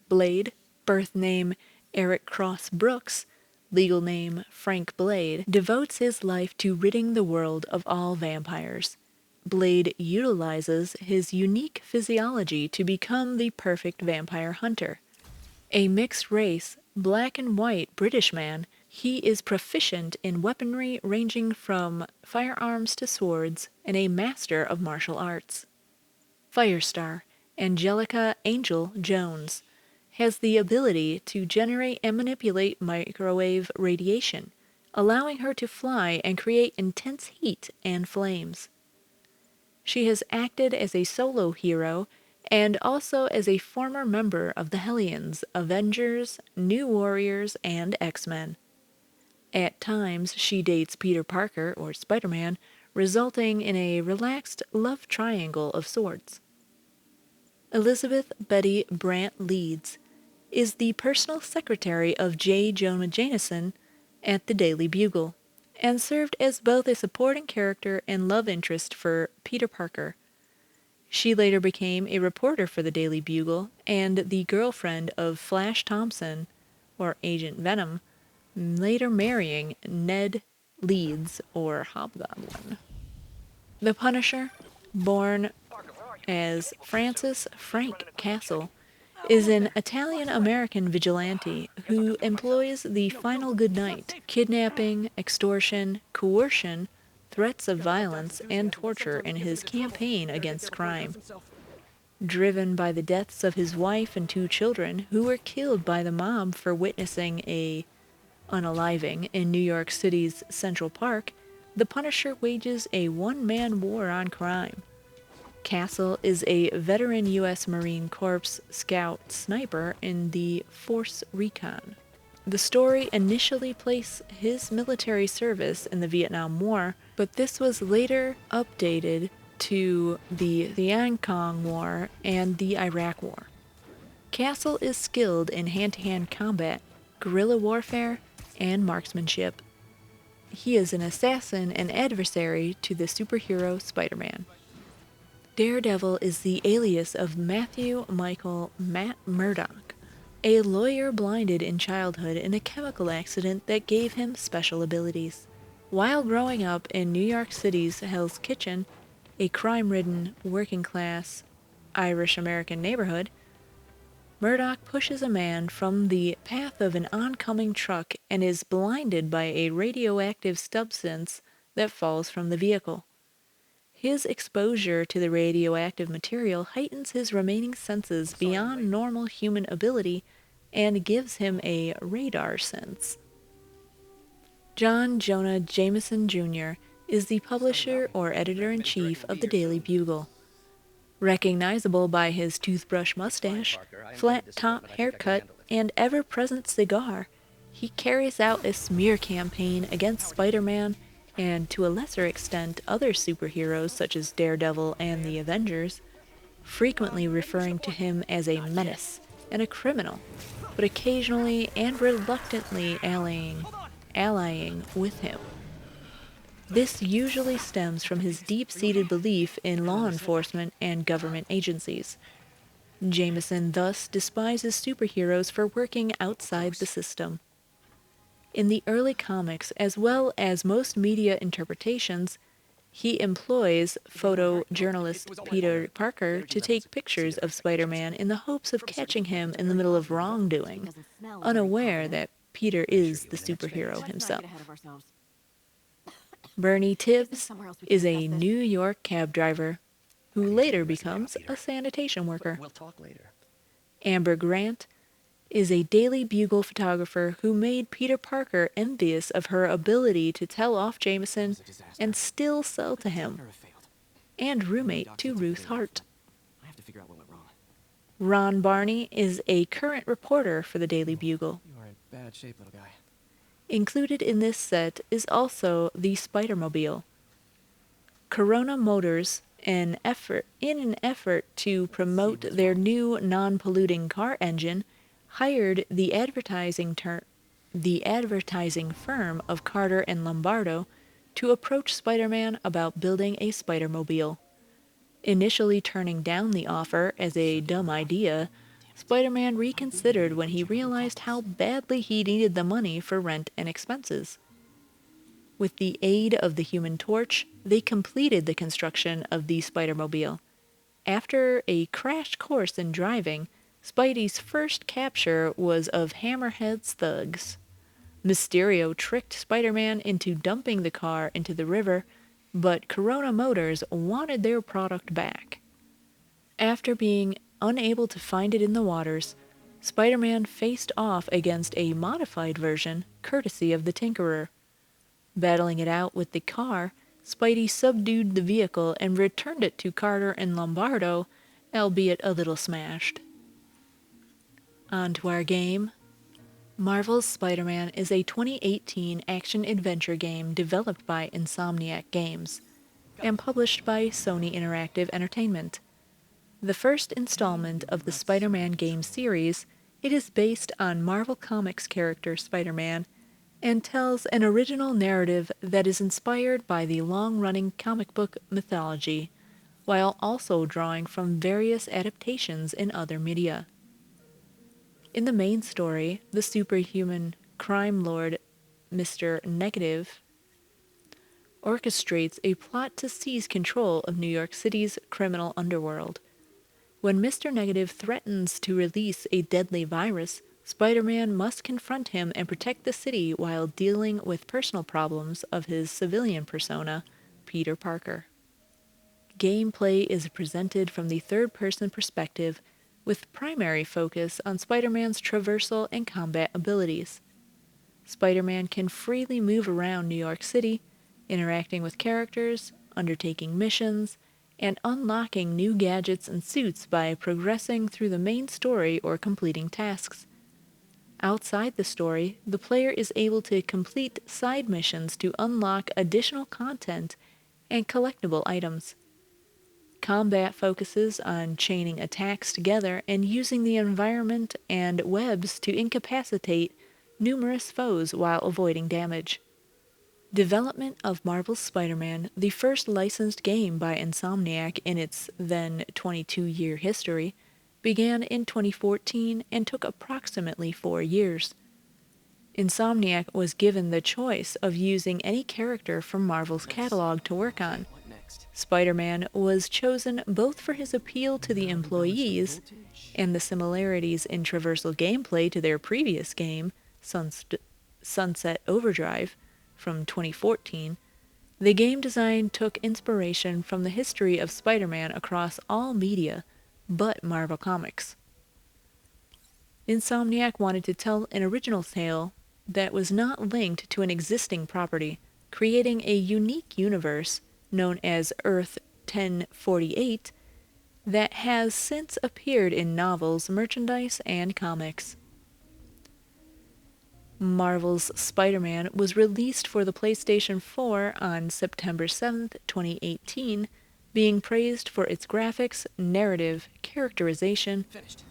Blade, birth name Eric Cross Brooks, legal name Frank Blade, devotes his life to ridding the world of all vampires. Blade utilizes his unique physiology to become the perfect vampire hunter. A mixed-race, black and white British man, he is proficient in weaponry ranging from firearms to swords and a master of martial arts. Firestar, Angelica Angel Jones, has the ability to generate and manipulate microwave radiation, allowing her to fly and create intense heat and flames. She has acted as a solo hero and also as a former member of the Hellions, Avengers, New Warriors, and X-Men. At times, she dates Peter Parker, or Spider-Man, resulting in a relaxed love triangle of sorts. Elizabeth Betty Brant Leeds is the personal secretary of Jonah Jameson at the Daily Bugle, and served as both a supporting character and love interest for Peter Parker. She later became a reporter for the Daily Bugle and the girlfriend of Flash Thompson, or Agent Venom, later marrying Ned Leeds, or Hobgoblin. The Punisher, born as Francis Frank Castle, is an Italian-American vigilante who employs the final good night, kidnapping, extortion, coercion, threats of violence, and torture in his campaign against crime. Driven by the deaths of his wife and 2 children who were killed by the mob for witnessing a unaliving in New York City's Central Park, the Punisher wages a one-man war on crime. Castle is a veteran U.S. Marine Corps scout sniper in the Force Recon. The story initially placed his military service in the Vietnam War, but this was later updated to the Vietnam War and the Iraq War. Castle is skilled in hand-to-hand combat, guerrilla warfare, and marksmanship. He is an assassin and adversary to the superhero Spider-Man. Daredevil is the alias of Matthew Michael Matt Murdock, a lawyer blinded in childhood in a chemical accident that gave him special abilities. While growing up in New York City's Hell's Kitchen, a crime-ridden, working-class, Irish-American neighborhood, Murdock pushes a man from the path of an oncoming truck and is blinded by a radioactive substance that falls from the vehicle. His exposure to the radioactive material heightens his remaining senses beyond normal human ability and gives him a radar sense. Jonah Jameson Jr. is the publisher or editor-in-chief of the Daily Bugle. Recognizable by his toothbrush mustache, flat-top haircut, and ever-present cigar, he carries out a smear campaign against Spider-Man and, to a lesser extent, other superheroes such as Daredevil and the Avengers, frequently referring to him as a menace and a criminal, but occasionally and reluctantly allying with him. This usually stems from his deep-seated belief in law enforcement and government agencies. Jameson thus despises superheroes for working outside the system. In the early comics, as well as most media interpretations, he employs photojournalist Peter Parker to take pictures of Spider-Man in the hopes of catching him in the middle of wrongdoing, unaware that Peter is the superhero himself. Bernie Tibbs is a New York cab driver who later becomes a sanitation worker. Amber Grant is a Daily Bugle photographer who made Peter Parker envious of her ability to tell off Jameson and still sell to him, and roommate to Ruth Hart. Ron Barney is a current reporter for the Daily Bugle. You are in bad shape, little guy. Included in this set is also the Spider-Mobile. Corona Motors, in an effort to promote their new non-polluting car engine, hired the advertising firm of Carter and Lombardo to approach Spider-Man about building a Spider-Mobile. Initially turning down the offer as a dumb idea, Spider-Man reconsidered when he realized how badly he needed the money for rent and expenses. With the aid of the Human Torch, they completed the construction of the Spider-Mobile. After a crash course in driving, Spidey's first capture was of Hammerhead's thugs. Mysterio tricked Spider-Man into dumping the car into the river, but Corona Motors wanted their product back. After being unable to find it in the waters, Spider-Man faced off against a modified version, courtesy of the Tinkerer. Battling it out with the car, Spidey subdued the vehicle and returned it to Carter and Lombardo, albeit a little smashed. On to our game. Marvel's Spider-Man is a 2018 action-adventure game developed by Insomniac Games and published by Sony Interactive Entertainment. The first installment of the Spider-Man game series, it is based on Marvel Comics character Spider-Man and tells an original narrative that is inspired by the long-running comic book mythology, while also drawing from various adaptations in other media. In the main story, the superhuman crime lord Mr. Negative orchestrates a plot to seize control of New York City's criminal underworld. When Mr. Negative threatens to release a deadly virus, Spider-Man must confront him and protect the city while dealing with personal problems of his civilian persona, Peter Parker. Gameplay is presented from the third-person perspective, with primary focus on Spider-Man's traversal and combat abilities. Spider-Man can freely move around New York City, interacting with characters, undertaking missions, and unlocking new gadgets and suits by progressing through the main story or completing tasks. Outside the story, the player is able to complete side missions to unlock additional content and collectible items. Combat focuses on chaining attacks together and using the environment and webs to incapacitate numerous foes while avoiding damage. Development of Marvel's Spider-Man, the first licensed game by Insomniac in its then 22-year history, began in 2014 and took approximately 4 years. Insomniac was given the choice of using any character from Marvel's catalog to work on. Spider-Man was chosen both for his appeal to the employees and the similarities in traversal gameplay to their previous game, Sunset Overdrive, from 2014. The game design took inspiration from the history of Spider-Man across all media, but Marvel Comics. Insomniac wanted to tell an original tale that was not linked to an existing property, creating a unique universe known as Earth 1048 that has since appeared in novels, merchandise, and comics. Marvel's Spider-Man was released for the PlayStation 4 on September 7, 2018, being praised for its graphics, narrative, characterization,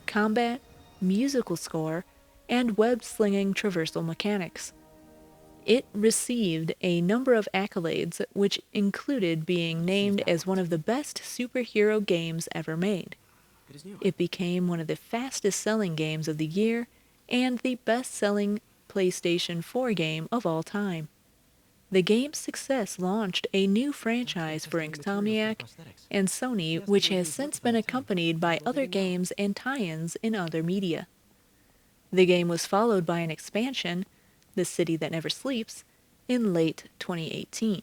combat, musical score, and web-slinging traversal mechanics. It received a number of accolades, which included being named as one of the best superhero games ever made. It became one of the fastest-selling games of the year and the best-selling PlayStation 4 game of all time. The game's success launched a new franchise for Insomniac and Sony, which has since been accompanied by other games and tie-ins in other media. The game was followed by an expansion, The City That Never Sleeps, in late 2018.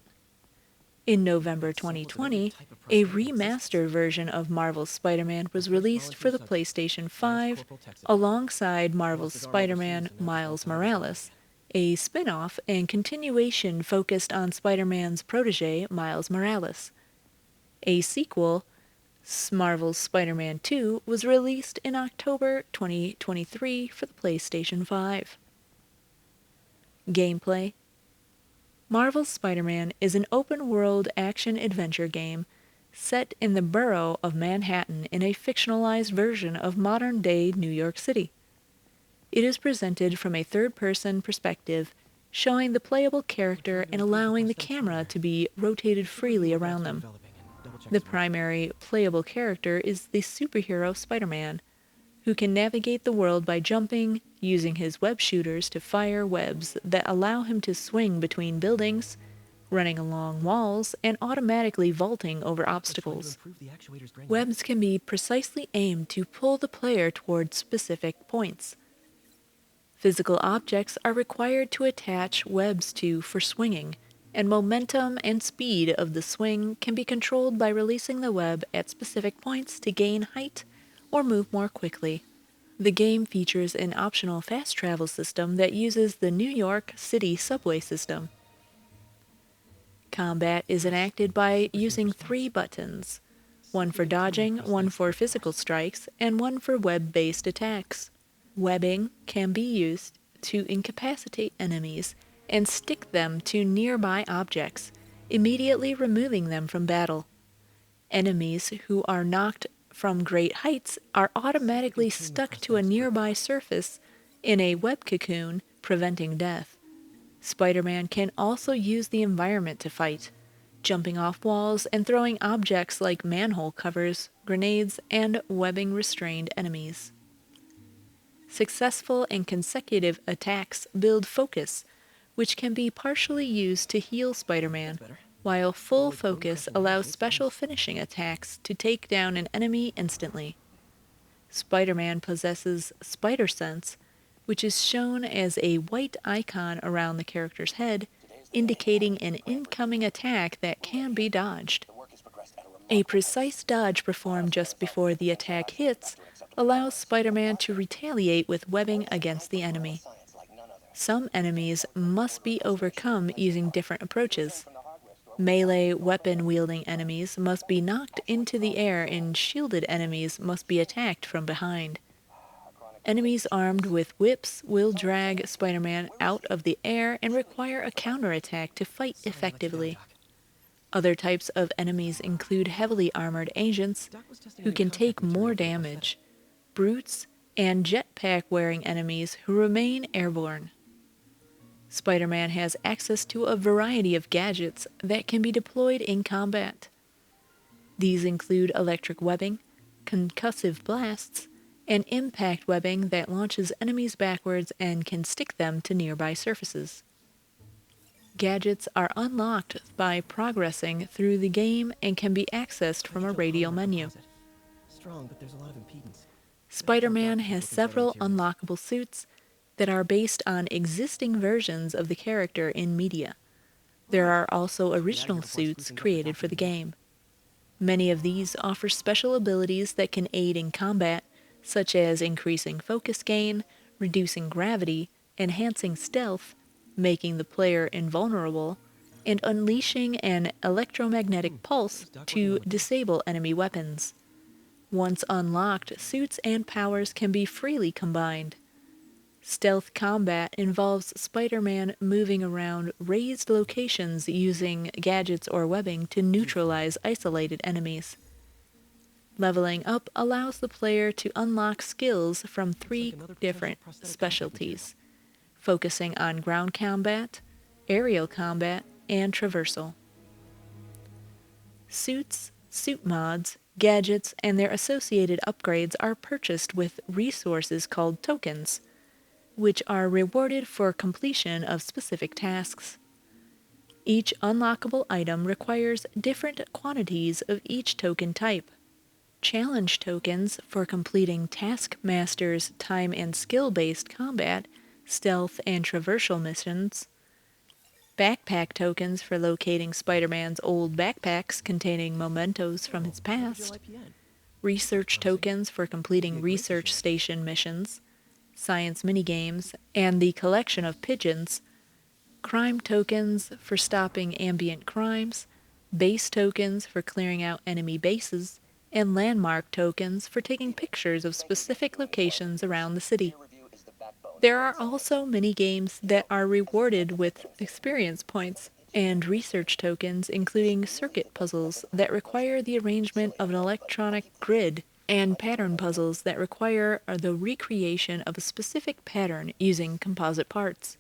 In November 2020, a remastered version of Marvel's Spider-Man was released for the PlayStation 5 alongside Marvel's Spider-Man Miles Morales, a spin-off and continuation focused on Spider-Man's protege Miles Morales. A sequel, Marvel's Spider-Man 2, was released in October 2023 for the PlayStation 5. Gameplay. Marvel's Spider-Man is an open-world action-adventure game set in the borough of Manhattan in a fictionalized version of modern-day New York City. It is presented from a third-person perspective, showing the playable character and allowing the camera to be rotated freely around them. The primary playable character is the superhero Spider-Man, who can navigate the world by jumping, using his web shooters to fire webs that allow him to swing between buildings, running along walls, and automatically vaulting over obstacles. Webs can be precisely aimed to pull the player toward specific points. Physical objects are required to attach webs to for swinging, and momentum and speed of the swing can be controlled by releasing the web at specific points to gain height or move more quickly. The game features an optional fast travel system that uses the New York City subway system. Combat is enacted by using 3 buttons, one for dodging, one for physical strikes, and one for web-based attacks. Webbing can be used to incapacitate enemies and stick them to nearby objects, immediately removing them from battle. Enemies who are knocked from great heights are automatically stuck to a nearby surface in a web cocoon, preventing death. Spider-Man can also use the environment to fight, jumping off walls and throwing objects like manhole covers, grenades, and webbing restrained enemies. Successful and consecutive attacks build focus, which can be partially used to heal Spider-Man, while full focus allows special finishing attacks to take down an enemy instantly. Spider-Man possesses Spider Sense, which is shown as a white icon around the character's head, indicating an incoming attack that can be dodged. A precise dodge performed just before the attack hits allows Spider-Man to retaliate with webbing against the enemy. Some enemies must be overcome using different approaches. Melee weapon-wielding enemies must be knocked into the air and shielded enemies must be attacked from behind. Enemies armed with whips will drag Spider-Man out of the air and require a counterattack to fight effectively. Other types of enemies include heavily armored agents, who can take more damage, brutes, and jetpack-wearing enemies who remain airborne. Spider-Man has access to a variety of gadgets that can be deployed in combat. These include electric webbing, concussive blasts, and impact webbing that launches enemies backwards and can stick them to nearby surfaces. Gadgets are unlocked by progressing through the game and can be accessed from a radial menu. Spider-Man has several unlockable suits that are based on existing versions of the character in media. There are also original suits created for the game. Many of these offer special abilities that can aid in combat, such as increasing focus gain, reducing gravity, enhancing stealth, making the player invulnerable, and unleashing an electromagnetic pulse to disable enemy weapons. Once unlocked, suits and powers can be freely combined. Stealth combat involves Spider-Man moving around raised locations using gadgets or webbing to neutralize isolated enemies. Leveling up allows the player to unlock skills from 3 different specialties, focusing on ground combat, aerial combat, and traversal. Suits, suit mods, gadgets, and their associated upgrades are purchased with resources called tokens, which are rewarded for completion of specific tasks. Each unlockable item requires different quantities of each token type. Challenge tokens for completing Taskmaster's time and skill-based combat, stealth, and traversal missions. Backpack tokens for locating Spider-Man's old backpacks containing mementos from his past. Research tokens for completing research station missions. Science minigames, and the collection of pigeons. Crime tokens for stopping ambient crimes. Base tokens for clearing out enemy bases. And landmark tokens for taking pictures of specific locations around the city. There are also mini-games that are rewarded with experience points and research tokens, including circuit puzzles that require the arrangement of an electronic grid, and pattern puzzles that require the recreation of a specific pattern using composite parts.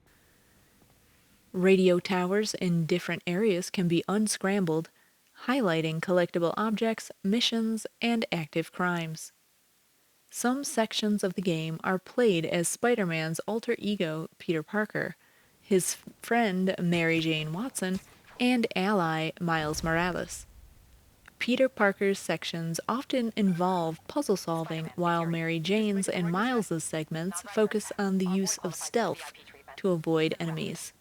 Radio towers in different areas can be unscrambled, highlighting collectible objects, missions, and active crimes. Some sections of the game are played as Spider-Man's alter ego, Peter Parker, his friend Mary Jane Watson, and ally Miles Morales. Peter Parker's sections often involve puzzle solving, while Mary Jane's and Miles's segments focus on the use of stealth to avoid enemies.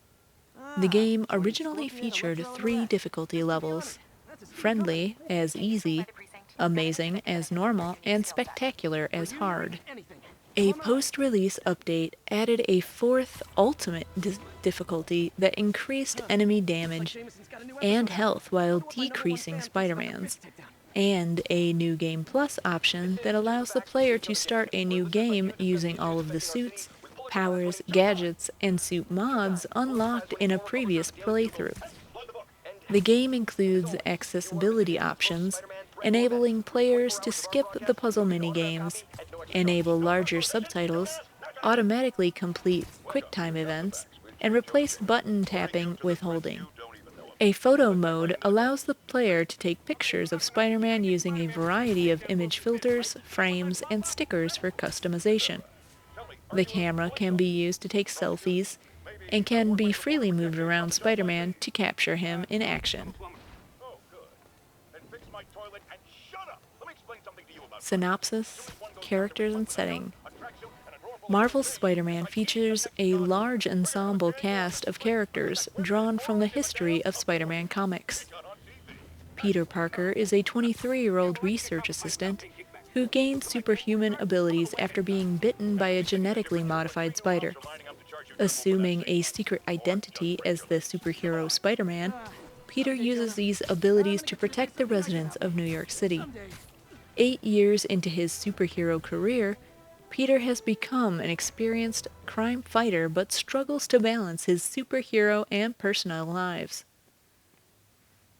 The game originally featured 3 difficulty levels: friendly as easy, amazing as normal, and spectacular as hard. A post-release update added a 4th ultimate difficulty that increased enemy damage and health while decreasing Spider-Man's, and a New Game Plus option that allows the player to start a new game using all of the suits, powers, gadgets, and suit mods unlocked in a previous playthrough. The game includes accessibility options, enabling players to skip the puzzle minigames, enable larger subtitles, automatically complete QuickTime events, and replace button tapping with holding. A photo mode allows the player to take pictures of Spider-Man using a variety of image filters, frames, and stickers for customization. The camera can be used to take selfies and can be freely moved around Spider-Man to capture him in action. Synopsis, characters and setting. Marvel's Spider-Man features a large ensemble cast of characters drawn from the history of Spider-Man comics. Peter Parker is a 23-year-old research assistant who gained superhuman abilities after being bitten by a genetically modified spider. Assuming a secret identity as the superhero Spider-Man, Peter uses these abilities to protect the residents of New York City. 8 years into his superhero career, Peter has become an experienced crime fighter but struggles to balance his superhero and personal lives.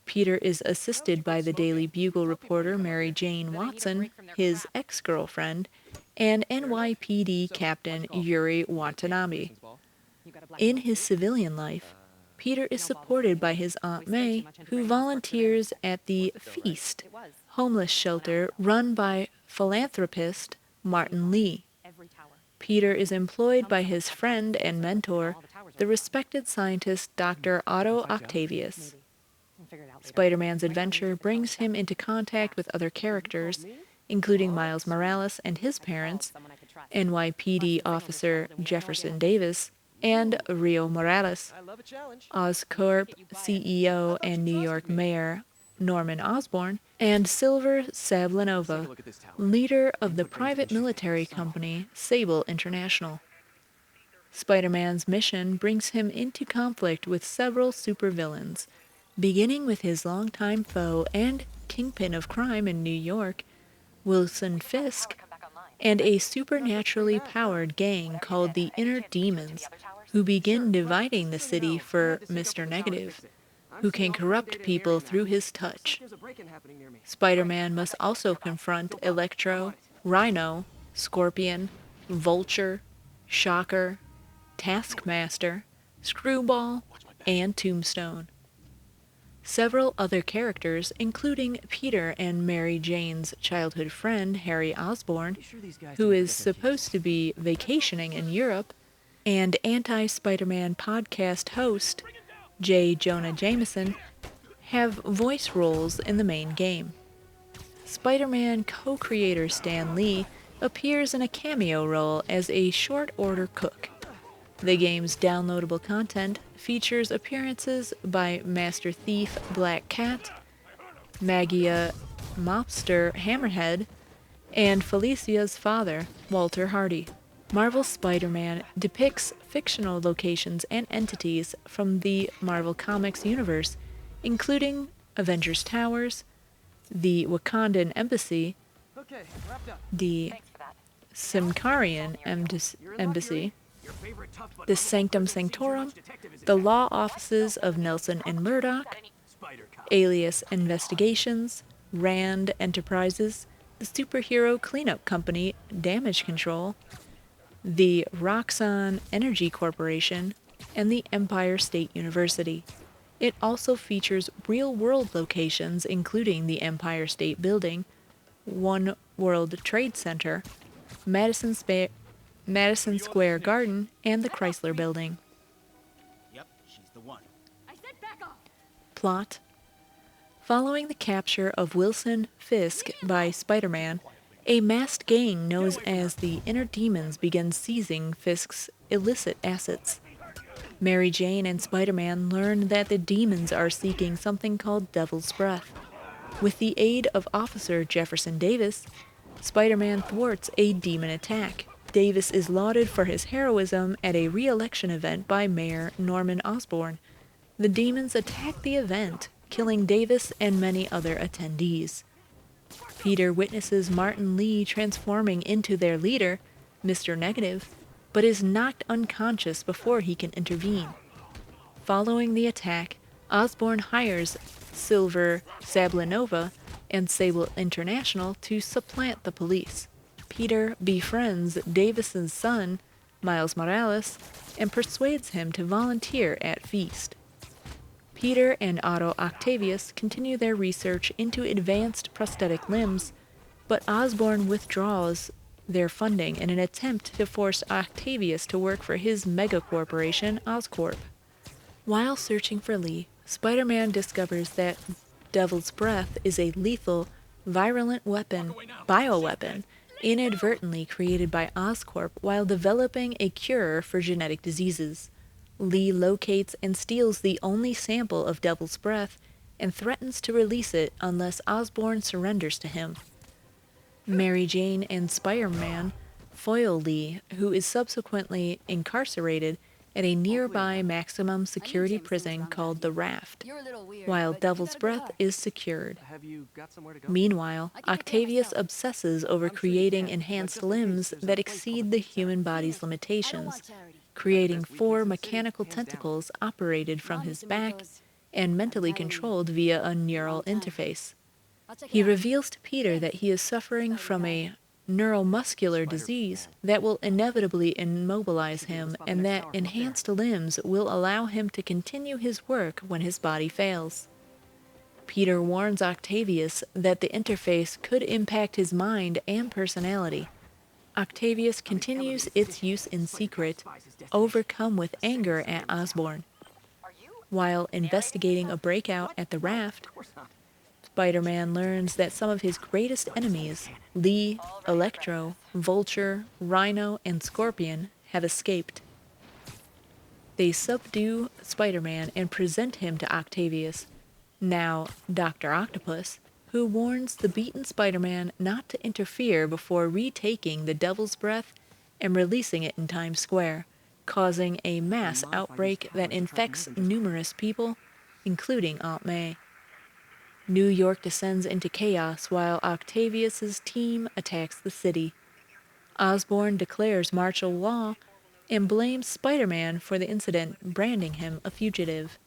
Peter is assisted by the Daily Bugle reporter Mary Jane Watson, his ex-girlfriend, and NYPD Captain Yuri Watanabe. In his civilian life, Peter is supported by his Aunt May, who volunteers at the Feast, homeless shelter run by philanthropist Martin Lee. Peter is employed by his friend and mentor, the respected scientist Dr. Otto Octavius. Spider-Man's adventure brings him into contact with other characters, including Miles Morales and his parents, NYPD officer Jefferson Davis, and Rio Morales, Oscorp CEO and New York Mayor Norman Osborn, and Silver Sablinova, leader of the private military company Sable International. Spider-Man's mission brings him into conflict with several supervillains, beginning with his longtime foe and kingpin of crime in New York, Wilson Fisk, and a supernaturally powered gang called the Inner Demons, who begin dividing the city for Mr. Negative, who can corrupt people through his touch. Spider-Man must also confront Electro, Rhino, Scorpion, Vulture, Shocker, Taskmaster, Screwball, and Tombstone. Several other characters, including Peter and Mary Jane's childhood friend Harry Osborn, who is supposed to be vacationing in Europe, and anti-Spider-Man podcast host J. Jonah Jameson, have voice roles in the main game. Spider-Man co-creator Stan Lee appears in a cameo role as a short-order cook. The game's downloadable content features appearances by Master Thief Black Cat, Magia Mobster Hammerhead, and Felicia's father, Walter Hardy. Marvel Spider-Man depicts fictional locations and entities from the Marvel Comics universe, including Avengers Towers, the Wakandan Embassy, the Symkarian Embassy, the Sanctum Sanctorum, the law offices of Nelson and Murdoch, Alias Investigations, Rand Enterprises, the superhero cleanup company Damage Control, the Roxxon Energy Corporation, and the Empire State University. It also features real-world locations including the Empire State Building, One World Trade Center, Madison Square Garden, and the Chrysler Building. Yep, she's the one. Plot. Following the capture of Wilson Fisk by Spider-Man, a masked gang known as the Inner Demons begins seizing Fisk's illicit assets. Mary Jane and Spider-Man learn that the demons are seeking something called Devil's Breath. With the aid of Officer Jefferson Davis, Spider-Man thwarts a demon attack. Davis is lauded for his heroism at a re-election event by Mayor Norman Osborn. The demons attack the event, killing Davis and many other attendees. Peter witnesses Martin Lee transforming into their leader, Mr. Negative, but is knocked unconscious before he can intervene. Following the attack, Osborn hires Silver Sablinova and Sable International to supplant the police. Peter befriends Davis's son, Miles Morales, and persuades him to volunteer at Feast. Peter and Otto Octavius continue their research into advanced prosthetic limbs, but Osborn withdraws their funding in an attempt to force Octavius to work for his megacorporation, Oscorp. While searching for Lee, Spider-Man discovers that Devil's Breath is a lethal, virulent bioweapon, inadvertently created by Oscorp while developing a cure for genetic diseases. Lee locates and steals the only sample of Devil's Breath and threatens to release it unless Osborn surrenders to him. Mary Jane and Spider-Man foil Lee, who is subsequently incarcerated at a nearby maximum security prison called the Raft, while Devil's Breath is secured. Meanwhile, Octavius obsesses over creating enhanced limbs that exceed the human body's limitations, creating 4 mechanical tentacles operated from his back and mentally controlled via a neural interface. He reveals to Peter that he is suffering from a neuromuscular disease that will inevitably immobilize him and that enhanced limbs will allow him to continue his work when his body fails. Peter warns Octavius that the interface could impact his mind and personality. Octavius continues its use in secret, overcome with anger at Osborn. While investigating a breakout at the Raft, Spider-Man learns that some of his greatest enemies, Lee, Electro, Vulture, Rhino, and Scorpion, have escaped. They subdue Spider-Man and present him to Octavius, now Dr. Octopus, who warns the beaten Spider-Man not to interfere before retaking the Devil's Breath and releasing it in Times Square, causing a mass outbreak that infects numerous people, including Aunt May. New York descends into chaos while Octavius's team attacks the city. Osborn declares martial law and blames Spider-Man for the incident, branding him a fugitive.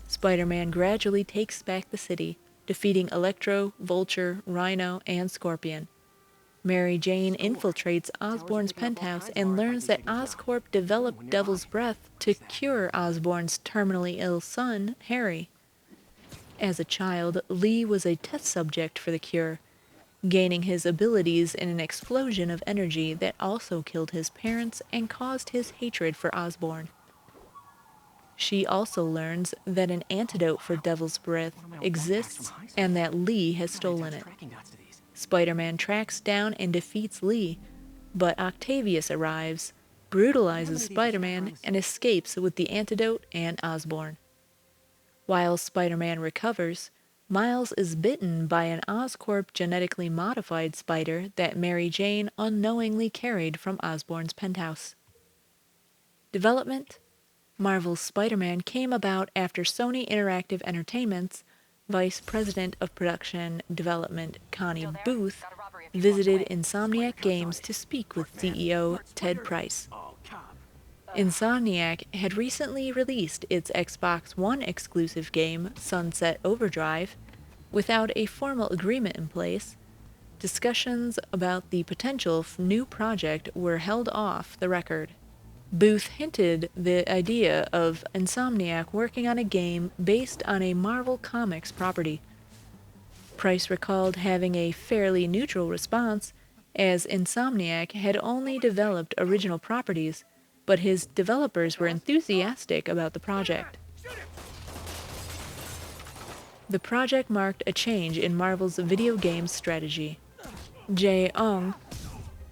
Spider-Man gradually takes back the city, defeating Electro, Vulture, Rhino, and Scorpion. Mary Jane infiltrates Osborn's penthouse and learns that Oscorp developed Devil's Breath to cure Osborn's terminally ill son, Harry. As a child, Lee was a test subject for the cure, gaining his abilities in an explosion of energy that also killed his parents and caused his hatred for Osborn. She also learns that an antidote for Devil's Breath exists and that Lee has stolen it. Spider-Man tracks down and defeats Lee, but Octavius arrives, brutalizes Spider-Man, and escapes with the antidote and Osborn. While Spider-Man recovers, Miles is bitten by an Oscorp genetically modified spider that Mary Jane unknowingly carried from Osborn's penthouse. Development: Marvel's Spider-Man came about after Sony Interactive Entertainment's Vice President of Production Development Connie Booth visited Insomniac Games to speak with CEO Ted Price. Insomniac had recently released its Xbox One exclusive game, Sunset Overdrive, without a formal agreement in place. Discussions about the potential new project were held off the record. Booth hinted the idea of Insomniac working on a game based on a Marvel Comics property. Price recalled having a fairly neutral response, as Insomniac had only developed original properties, but his developers were enthusiastic about the project. The project marked a change in Marvel's video game strategy. Jae Ong,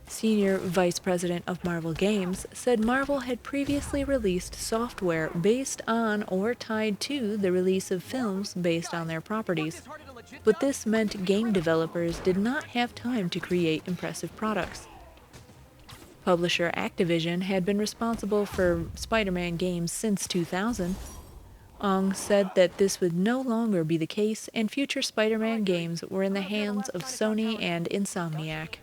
Senior Vice President of Marvel Games, said Marvel had previously released software based on or tied to the release of films based on their properties, but this meant game developers did not have time to create impressive products. Publisher Activision had been responsible for Spider-Man games since 2000. Ong said that this would no longer be the case, and future Spider-Man games were in the hands of Sony and Insomniac.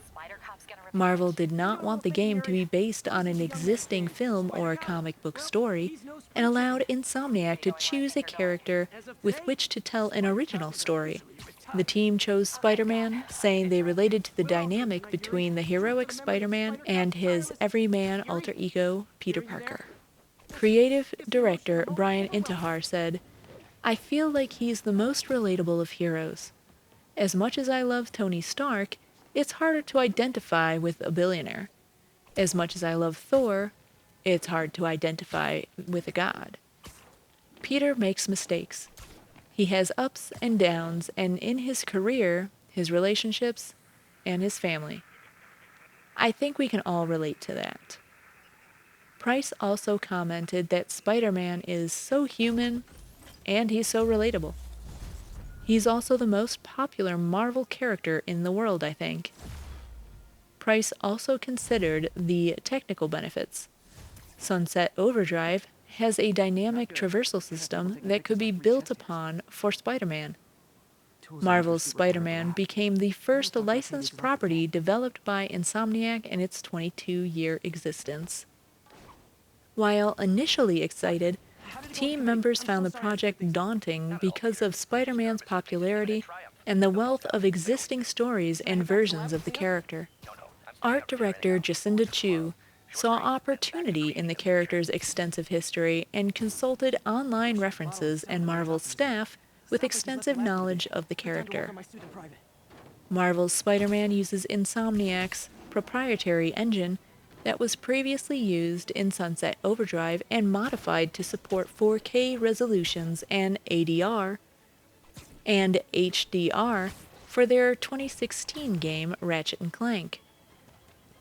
Marvel did not want the game to be based on an existing film or a comic book story, and allowed Insomniac to choose a character with which to tell an original story. The team chose Spider-Man, saying they related to the dynamic between the heroic Spider-Man and his everyman alter ego, Peter Parker. Creative director Brian Intihar said, "I feel like he's the most relatable of heroes. As much as I love Tony Stark, it's harder to identify with a billionaire. As much as I love Thor, it's hard to identify with a god. Peter makes mistakes. He has ups and downs, and in his career, his relationships, and his family. I think we can all relate to that. Price also commented that Spider-Man is so human and he's so relatable. He's also the most popular Marvel character in the world, I think. Price also considered the technical benefits. Sunset Overdrive has a dynamic traversal system that could be built upon for Spider-Man. Marvel's Spider-Man became the first licensed property developed by Insomniac in its 22-year existence. While initially excited, team members found the project daunting because of Spider-Man's popularity and the wealth of existing stories and versions of the character. Art director Jacinda Chu saw opportunity in the character's extensive history and consulted online references and Marvel's staff with extensive knowledge of the character. Marvel's Spider-Man uses Insomniac's proprietary engine that was previously used in Sunset Overdrive and modified to support 4K resolutions and ADR and HDR for their 2016 game Ratchet & Clank.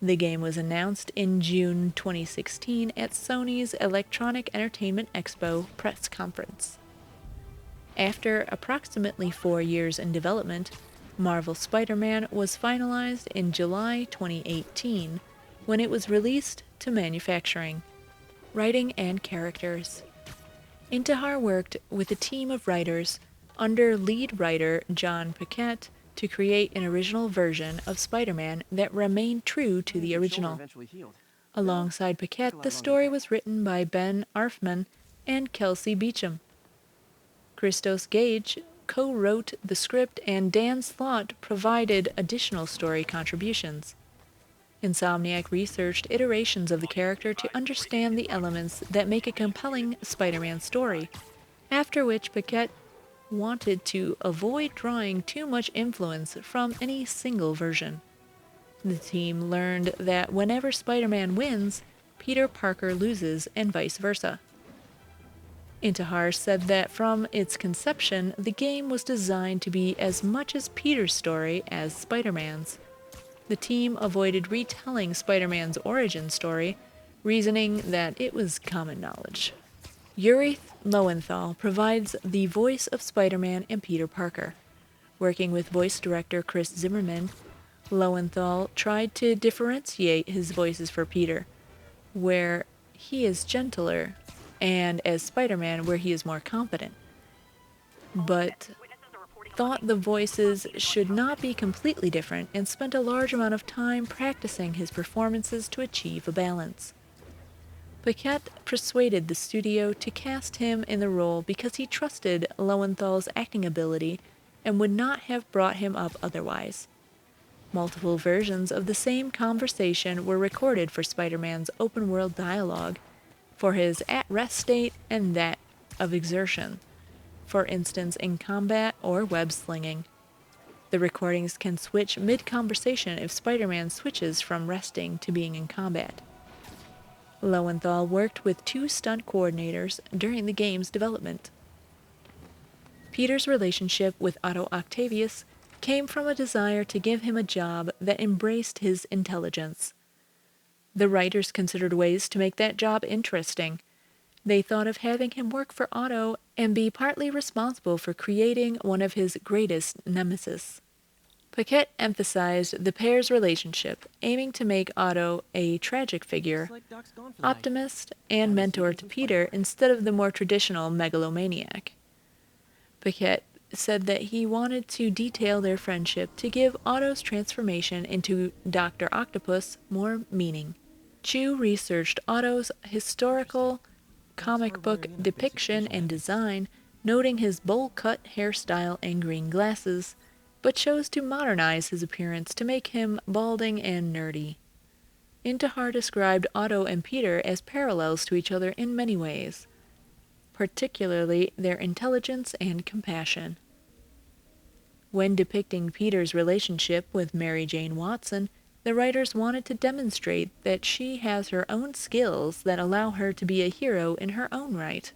The game was announced in June 2016 at Sony's Electronic Entertainment Expo press conference. After approximately 4 years in development, Marvel Spider-Man was finalized in July 2018 when it was released to manufacturing. Writing and characters. Intihar worked with a team of writers under lead writer John Paquette to create an original version of Spider-Man that remained true to the original. Alongside Paquette, the story was written by Ben Arfman and Kelsey Beecham. Christos Gage co-wrote the script and Dan Slott provided additional story contributions. Insomniac researched iterations of the character to understand the elements that make a compelling Spider-Man story, after which Paquette wanted to avoid drawing too much influence from any single version. The team learned that whenever Spider-Man wins, Peter Parker loses and vice versa. Intihar said that from its conception, the game was designed to be as much as Peter's story as Spider-Man's. The team avoided retelling Spider-Man's origin story, reasoning that it was common knowledge. Yuri Lowenthal provides the voice of Spider-Man and Peter Parker. Working with voice director Chris Zimmerman, Lowenthal tried to differentiate his voices for Peter, where he is gentler, and as Spider-Man, where he is more confident. But thought the voices should not be completely different and spent a large amount of time practicing his performances to achieve a balance. Paquette persuaded the studio to cast him in the role because he trusted Lowenthal's acting ability and would not have brought him up otherwise. Multiple versions of the same conversation were recorded for Spider-Man's open-world dialogue, for his at-rest state and that of exertion, for instance in combat or web-slinging. The recordings can switch mid-conversation if Spider-Man switches from resting to being in combat. Lowenthal worked with 2 stunt coordinators during the game's development. Peter's relationship with Otto Octavius came from a desire to give him a job that embraced his intelligence. The writers considered ways to make that job interesting. They thought of having him work for Otto and be partly responsible for creating one of his greatest nemesis. Paquette emphasized the pair's relationship, aiming to make Otto a tragic figure, optimist, and mentor to Peter instead of the more traditional megalomaniac. Paquette said that he wanted to detail their friendship to give Otto's transformation into Dr. Octopus more meaning. Chu researched Otto's historical comic book depiction and design, noting his bowl-cut hairstyle and green glasses, but chose to modernize his appearance to make him balding and nerdy. Intihar described Otto and Peter as parallels to each other in many ways, particularly their intelligence and compassion. When depicting Peter's relationship with Mary Jane Watson, the writers wanted to demonstrate that she has her own skills that allow her to be a hero in her own right,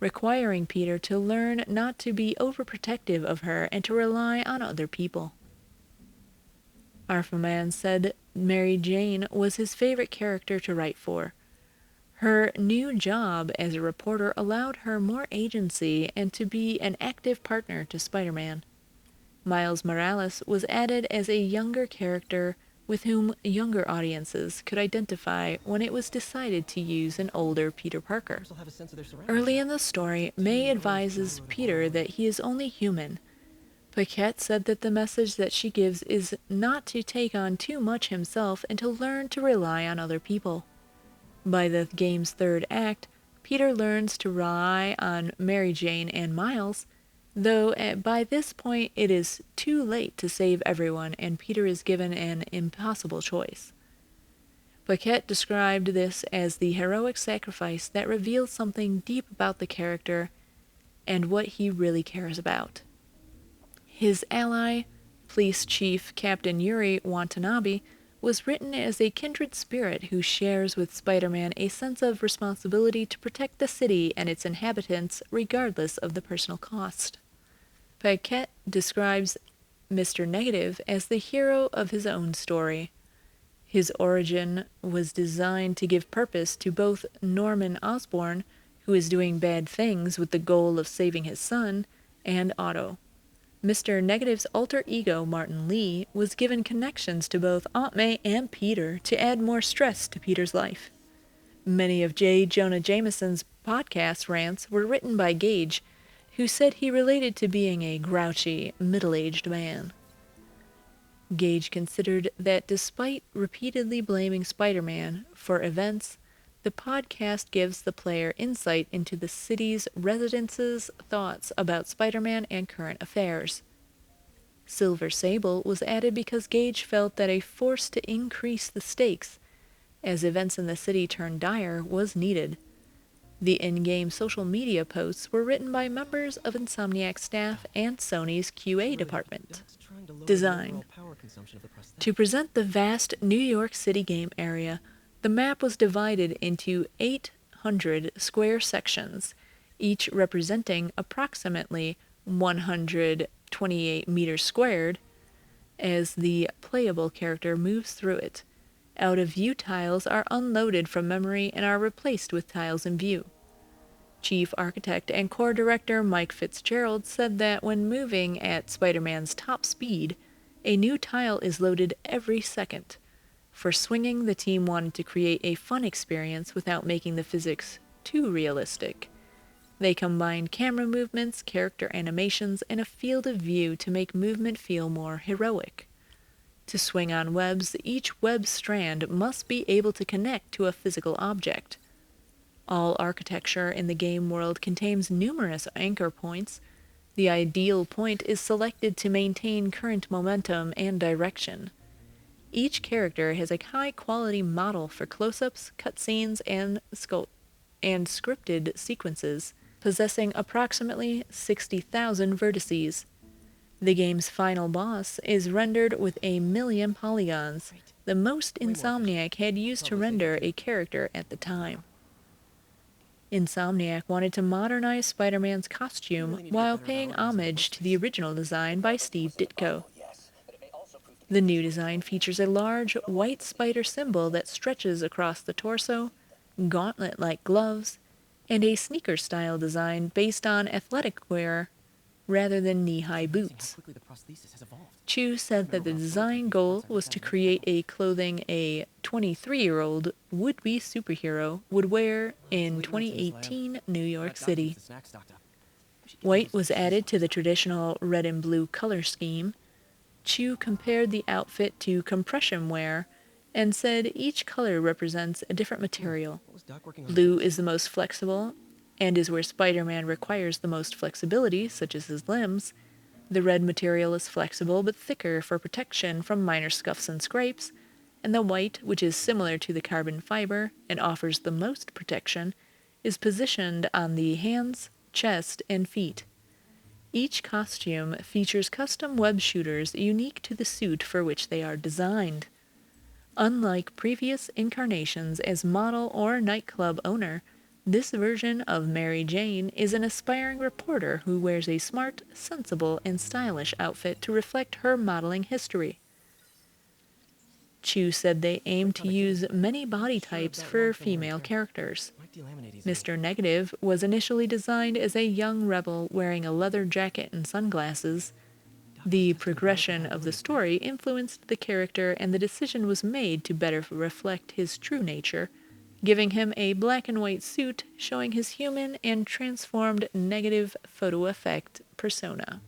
requiring Peter to learn not to be overprotective of her and to rely on other people. Arfaman said Mary Jane was his favorite character to write for. Her new job as a reporter allowed her more agency and to be an active partner to Spider-Man. Miles Morales was added as a younger character with whom younger audiences could identify when it was decided to use an older Peter Parker. Early in the story, May advises Peter that he is only human. Paquette said that the message that she gives is not to take on too much himself and to learn to rely on other people. By the game's third act, Peter learns to rely on Mary Jane and Miles, though by this point it is too late to save everyone and Peter is given an impossible choice. Paquette described this as the heroic sacrifice that reveals something deep about the character and what he really cares about. His ally, Police Chief Captain Yuri Watanabe, was written as a kindred spirit who shares with Spider-Man a sense of responsibility to protect the city and its inhabitants regardless of the personal cost. Paquette describes Mr. Negative as the hero of his own story. His origin was designed to give purpose to both Norman Osborn, who is doing bad things with the goal of saving his son, and Otto. Mr. Negative's alter ego, Martin Lee, was given connections to both Aunt May and Peter to add more stress to Peter's life. Many of J. Jonah Jameson's podcast rants were written by Gage, who said he related to being a grouchy, middle-aged man. Gage considered that despite repeatedly blaming Spider-Man for events, the podcast gives the player insight into the city's residents' thoughts about Spider-Man and current affairs. Silver Sable was added because Gage felt that a force to increase the stakes, as events in the city turned dire, was needed. The in-game social media posts were written by members of Insomniac staff and Sony's QA department. Design. To present the vast New York City game area, the map was divided into 800 square sections, each representing approximately 128 meters squared, as the playable character moves through it. Out-of-view tiles are unloaded from memory and are replaced with tiles in view. Chief Architect and Core Director Mike Fitzgerald said that when moving at Spider-Man's top speed, a new tile is loaded every second. For swinging, the team wanted to create a fun experience without making the physics too realistic. They combined camera movements, character animations, and a field of view to make movement feel more heroic. To swing on webs, each web strand must be able to connect to a physical object. All architecture in the game world contains numerous anchor points. The ideal point is selected to maintain current momentum and direction. Each character has a high-quality model for close-ups, cutscenes, and scripted sequences, possessing approximately 60,000 vertices. The game's final boss is rendered with 1,000,000 polygons, the most Insomniac had used to render a character at the time. Insomniac wanted to modernize Spider-Man's costume while paying homage to the original design by Steve Ditko. The new design features a large white spider symbol that stretches across the torso, gauntlet-like gloves, and a sneaker-style design based on athletic wear rather than knee-high boots. Chu said that the design goal was to create a clothing a 23-year-old would-be superhero would wear in 2018 New York City. White was added to the traditional red and blue color scheme. Chu compared the outfit to compression wear and said each color represents a different material. Blue is the most flexible and is where Spider-Man requires the most flexibility, such as his limbs. The red material is flexible but thicker for protection from minor scuffs and scrapes, and the white, which is similar to the carbon fiber and offers the most protection, is positioned on the hands, chest, and feet. Each costume features custom web shooters unique to the suit for which they are designed. Unlike previous incarnations as model or nightclub owner, this version of Mary Jane is an aspiring reporter who wears a smart, sensible, and stylish outfit to reflect her modeling history. Chu said they aim to use many body types for female characters. Mr. Negative was initially designed as a young rebel wearing a leather jacket and sunglasses. The progression of the story influenced the character, and the decision was made to better reflect his true nature, giving him a black and white suit showing his human and transformed negative photo effect persona.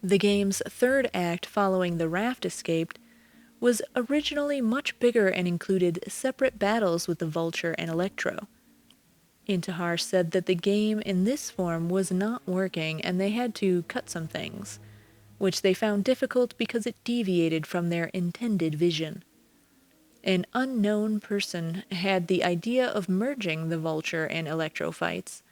The game's third act, following the raft escaped, was originally much bigger and included separate battles with the Vulture and Electro. Intihar said that the game in this form was not working and they had to cut some things, which they found difficult because it deviated from their intended vision. An unknown person had the idea of merging the Vulture and Electro fights,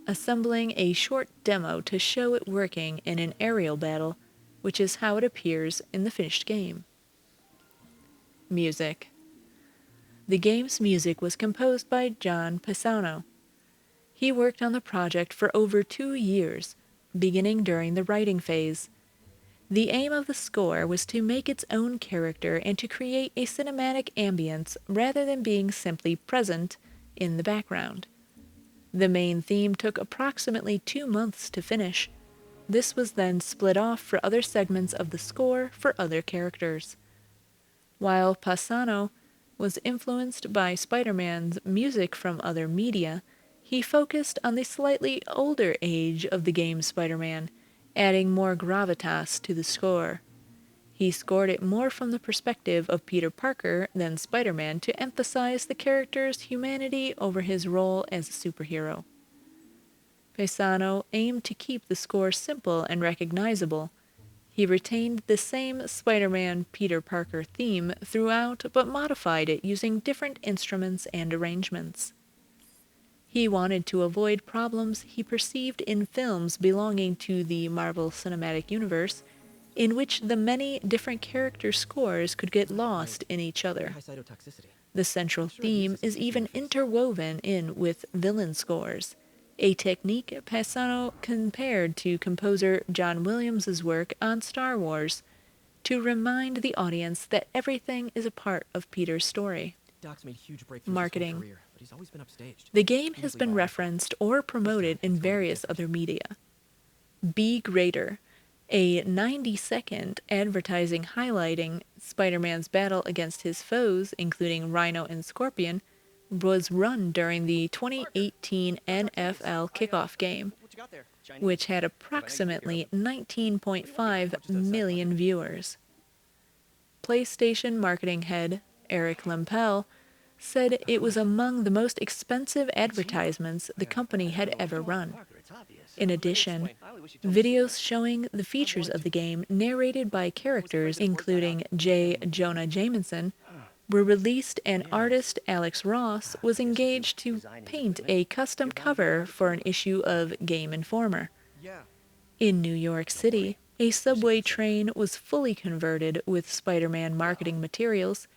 assembling a short demo to show it working in an aerial battle, which is how it appears in the finished game. Music. The game's music was composed by John Pisano. He worked on the project for over 2 years, beginning during the writing phase. The aim of the score was to make its own character and to create a cinematic ambience rather than being simply present in the background. The main theme took approximately 2 months to finish. This was then split off for other segments of the score for other characters. While Pisano was influenced by Spider-Man's music from other media, he focused on the slightly older age of the game's Spider-Man, adding more gravitas to the score. He scored it more from the perspective of Peter Parker than Spider-Man to emphasize the character's humanity over his role as a superhero. Pisano aimed to keep the score simple and recognizable. He retained the same Spider-Man Peter Parker theme throughout, but modified it using different instruments and arrangements. He wanted to avoid problems he perceived in films belonging to the Marvel Cinematic Universe, in which the many different character scores could get lost in each other. The central theme is even interwoven in with villain scores, a technique Pisano compared to composer John Williams' work on Star Wars, to remind the audience that everything is a part of Peter's story. Marketing. The game has been referenced or promoted in various other media. Be Greater, a 90-second advertising highlighting Spider-Man's battle against his foes, including Rhino and Scorpion, was run during the 2018 NFL kickoff game, which had approximately 19.5 million viewers. PlayStation marketing head Eric Lempel said it was among the most expensive advertisements the company had ever run. In addition, videos showing the features of the game narrated by characters including Jonah Jameson were released, and artist Alex Ross was engaged to paint a custom cover for an issue of Game Informer. In New York City, a subway train was fully converted with Spider-Man marketing materials,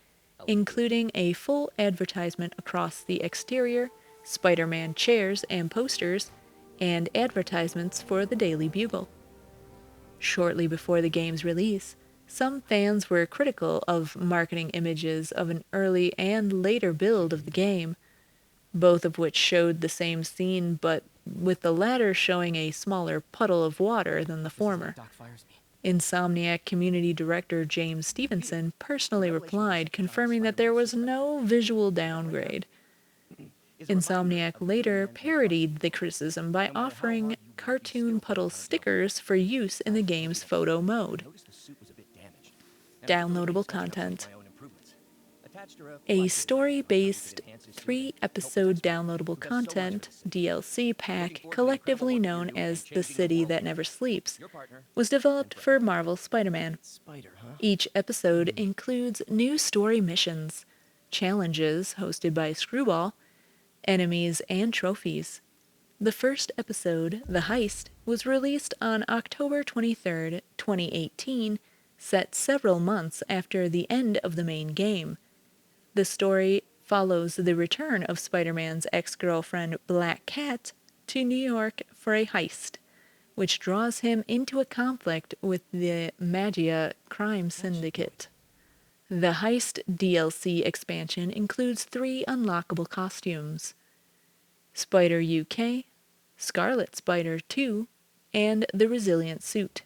including a full advertisement across the exterior, Spider-Man chairs and posters, and advertisements for the Daily Bugle. Shortly before the game's release, some fans were critical of marketing images of an early and later build of the game, both of which showed the same scene, but with the latter showing a smaller puddle of water than the former. Insomniac community director James Stevenson personally replied, confirming that there was no visual downgrade. Insomniac later parodied the criticism by offering cartoon puddle stickers for use in the game's photo mode. Downloadable content. A story-based 3-episode downloadable content DLC pack, collectively known as The City That Never Sleeps, was developed for Marvel Spider-Man. Each episode includes new story missions, challenges hosted by Screwball, enemies, and trophies. The first episode, The Heist, was released on October 23, 2018, set several months after the end of the main game. The story follows the return of Spider-Man's ex-girlfriend Black Cat to New York for a heist, which draws him into a conflict with the Magia crime syndicate. The Heist DLC expansion includes 3 unlockable costumes: Spider UK, Scarlet Spider 2, and the Resilient Suit,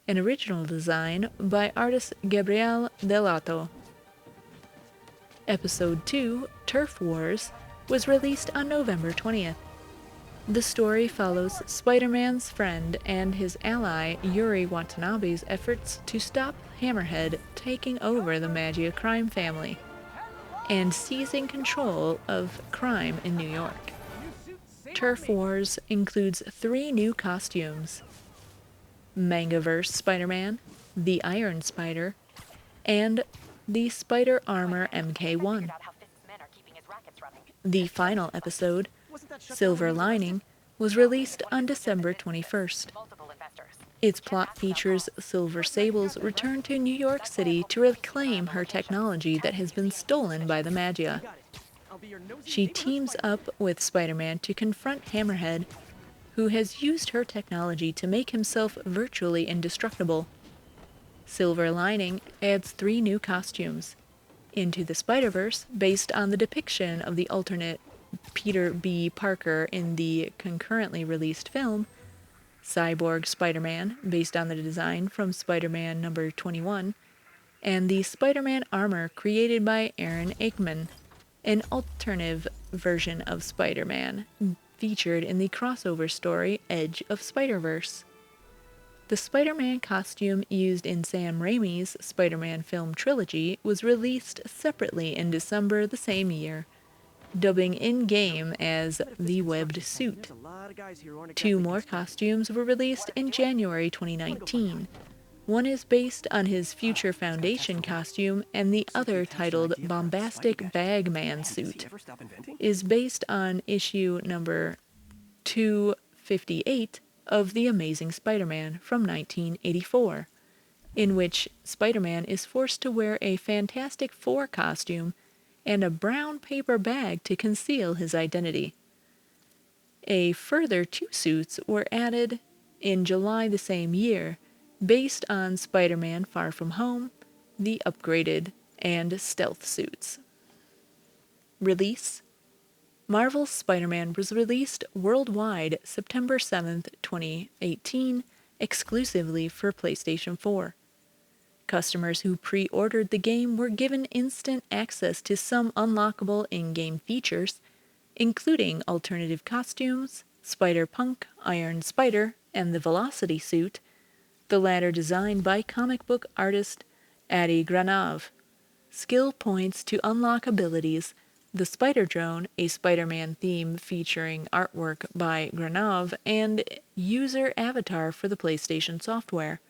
an original design by artist Gabriel Delato. Episode 2, Turf Wars, was released on November 20th. The story follows Spider-Man's friend and his ally Yuri Watanabe's efforts to stop Hammerhead taking over the Magia crime family and seizing control of crime in New York. Turf Wars includes 3 new costumes: Mangaverse Spider-Man, the Iron Spider, and the Spider Armor MK1. The final episode, Silver Lining, was released on December 21st. Its plot features Silver Sable's return to New York City to reclaim her technology that has been stolen by the Magia. She teams up with Spider-Man to confront Hammerhead, who has used her technology to make himself virtually indestructible. Silver Lining adds 3 new costumes: Into the Spider-Verse, based on the depiction of the alternate Peter B. Parker in the concurrently released film; Cyborg Spider-Man, based on the design from Spider-Man number 21; and the Spider-Man armor created by Aaron Aikman, an alternative version of Spider-Man, featured in the crossover story Edge of Spider-Verse. The Spider-Man costume used in Sam Raimi's Spider-Man film trilogy was released separately in December the same year, dubbing in-game as the Webbed Suit. 2 more costumes were released in January 2019. One is based on his future Foundation costume, and the other, titled Bombastic Bagman Suit, is based on issue number 258 of The Amazing Spider-Man from 1984, in which Spider-Man is forced to wear a Fantastic Four costume and a brown paper bag to conceal his identity. A further 2 suits were added in July the same year, based on Spider-Man Far From Home, the Upgraded, and Stealth suits. Release: Marvel Spider-Man was released worldwide September 7th, 2018, exclusively for PlayStation 4. Customers who pre-ordered the game were given instant access to some unlockable in-game features, including alternative costumes, Spider-Punk, Iron Spider, and the Velocity suit, the latter designed by comic book artist Adi Granov. Skill points to unlock abilities: the Spider Drone, a Spider-Man theme featuring artwork by Granov, and user avatar for the PlayStation software.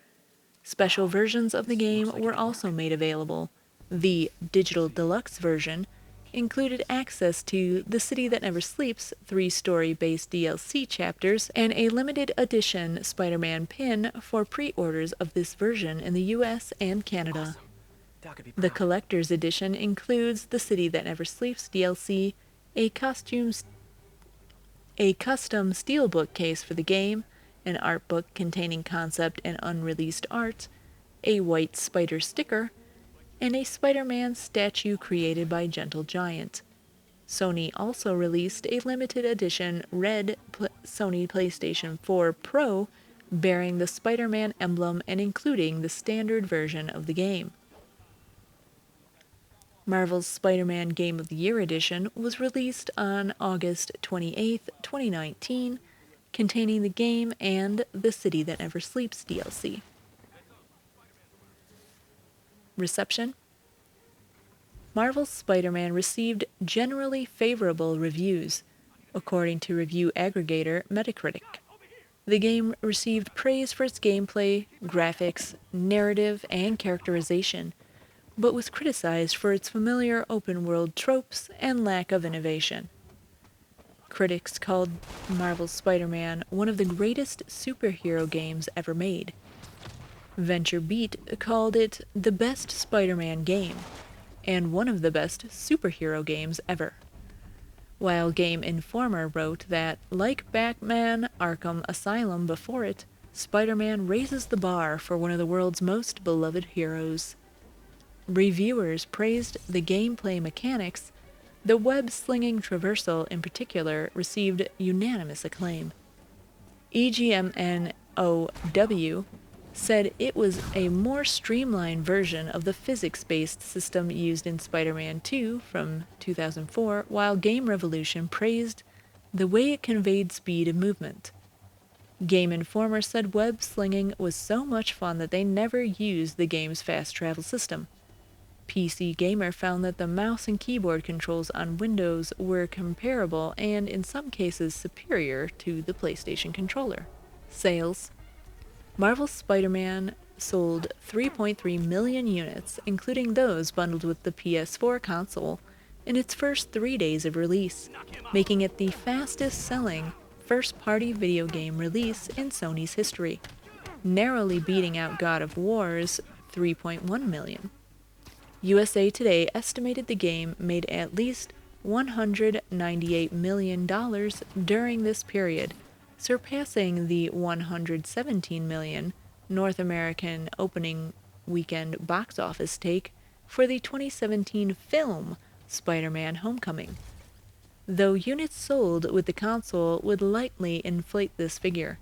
Special versions of the game were also made available. The Digital Deluxe version included access to The City That Never Sleeps 3-story-based DLC chapters and a limited edition Spider-Man pin for pre-orders of this version in the US and Canada. The collector's edition includes The City That Never Sleeps DLC, a custom steelbook case for the game, an art book containing concept and unreleased art, a white spider sticker, and a Spider-Man statue created by Gentle Giant. Sony also released a limited edition red Sony PlayStation 4 Pro bearing the Spider-Man emblem and including the standard version of the game. Marvel's Spider-Man Game of the Year edition was released on August 28, 2019, containing the game and The City That Never Sleeps DLC. Reception: Marvel's Spider-Man received generally favorable reviews, according to review aggregator Metacritic. The game received praise for its gameplay, graphics, narrative, and characterization, but was criticized for its familiar open-world tropes and lack of innovation. Critics called Marvel Spider-Man one of the greatest superhero games ever made. VentureBeat called it the best Spider-Man game, and one of the best superhero games ever. While Game Informer wrote that, like Batman Arkham Asylum before it, Spider-Man raises the bar for one of the world's most beloved heroes. Reviewers praised the gameplay mechanics. The web-slinging traversal in particular received unanimous acclaim. EGMNOW said it was a more streamlined version of the physics-based system used in Spider-Man 2 from 2004, while Game Revolution praised the way it conveyed speed of movement. Game Informer said web slinging was so much fun that they never used the game's fast travel system. PC Gamer found that the mouse and keyboard controls on Windows were comparable and in some cases superior to the PlayStation controller. Sales. Marvel Spider-Man sold 3.3 million units, including those bundled with the PS4 console, in its first 3 days of release, making it the fastest-selling first-party video game release in Sony's history, narrowly beating out God of War's 3.1 million. USA Today estimated the game made at least $198 million during this period, surpassing the $117 million North American opening weekend box office take for the 2017 film Spider-Man: Homecoming. Though units sold with the console would likely inflate this figure.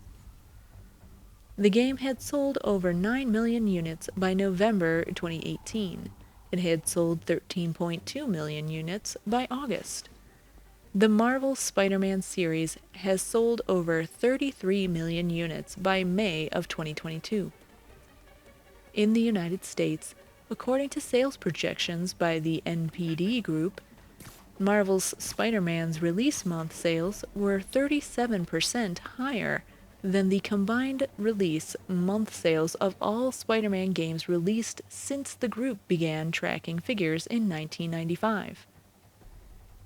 The game had sold over 9 million units by November 2018. It had sold 13.2 million units by August. The Marvel Spider-Man series has sold over 33 million units by May of 2022. In the United States, according to sales projections by the NPD Group, Marvel's Spider-Man's release month sales were 37% higher than the combined release month sales of all Spider-Man games released since the group began tracking figures in 1995.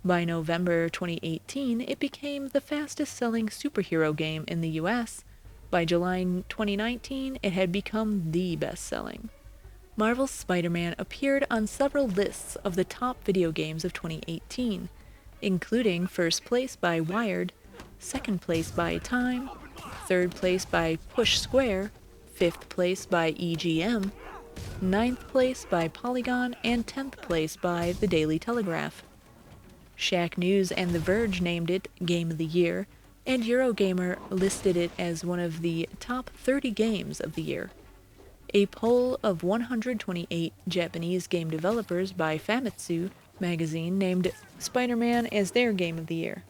By November 2018, it became the fastest-selling superhero game in the US. By July 2019, it had become the best-selling. Marvel's Spider-Man appeared on several lists of the top video games of 2018, including first place by Wired, second place by Time, third place by Push Square, fifth place by EGM, ninth place by Polygon, and 10th place by The Daily Telegraph. Shack News and The Verge named it Game of the Year, and Eurogamer listed it as one of the top 30 games of the year. A poll of 128 Japanese game developers by Famitsu magazine named Spider-Man as their Game of the Year.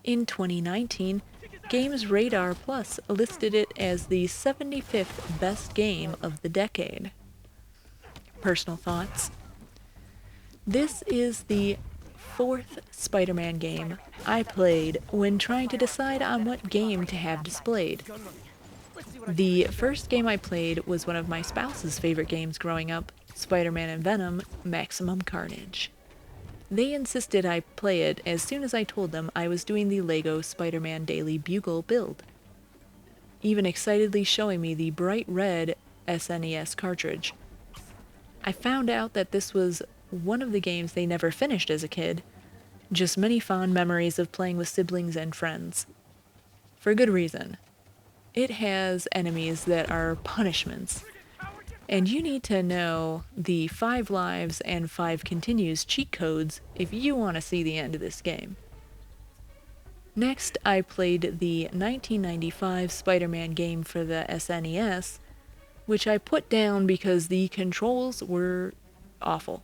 In 2019, Games Radar Plus listed it as the 75th best game of the decade. Personal thoughts. This is the fourth Spider-Man game I played when trying to decide on what game to have displayed. The first game I played was one of my spouse's favorite games growing up, Spider-Man and Venom: Maximum Carnage. They insisted I play it as soon as I told them I was doing the LEGO Spider-Man Daily Bugle build, even excitedly showing me the bright red SNES cartridge. I found out that this was one of the games they never finished as a kid, just many fond memories of playing with siblings and friends. For good reason. It has enemies that are punishments, and you need to know the 5 lives and 5 continues cheat codes if you want to see the end of this game. Next, I played the 1995 Spider-Man game for the SNES, which I put down because the controls were awful.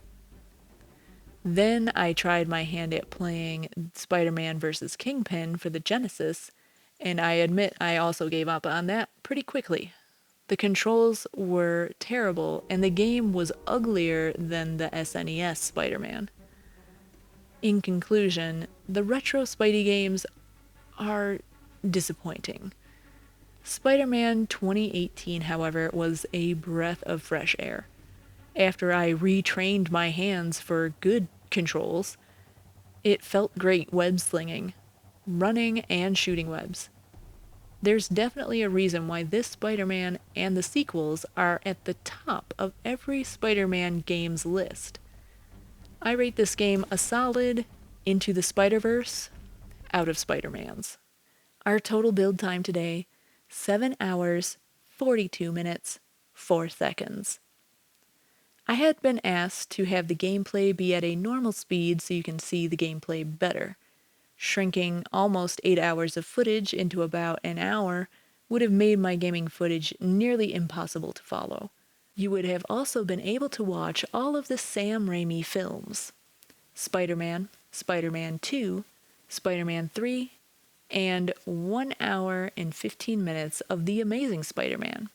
Then I tried my hand at playing Spider-Man vs. Kingpin for the Genesis, and I admit I also gave up on that pretty quickly. The controls were terrible, and the game was uglier than the SNES Spider-Man. In conclusion, the retro Spidey games are disappointing. Spider-Man 2018, however, was a breath of fresh air. After I retrained my hands for good controls, it felt great web slinging. running, and shooting webs. There's definitely a reason why this Spider-Man and the sequels are at the top of every Spider-Man game's list. I rate this game a solid Into the Spider-Verse out of Spider-Mans. Our total build time today, 7 hours, 42 minutes, 4 seconds. I had been asked to have the gameplay be at a normal speed so you can see the gameplay better. Shrinking almost 8 hours of footage into about an hour would have made my gaming footage nearly impossible to follow. You would have also been able to watch all of the Sam Raimi films: Spider-Man, Spider-Man 2, Spider-Man 3, and 1 hour and 15 minutes of The Amazing Spider-Man.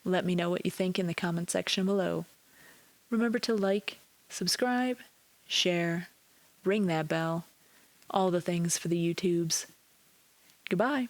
Let me know what you think in the comment section below. Remember to like, subscribe, share, ring that bell, all the things for the YouTubes. Goodbye.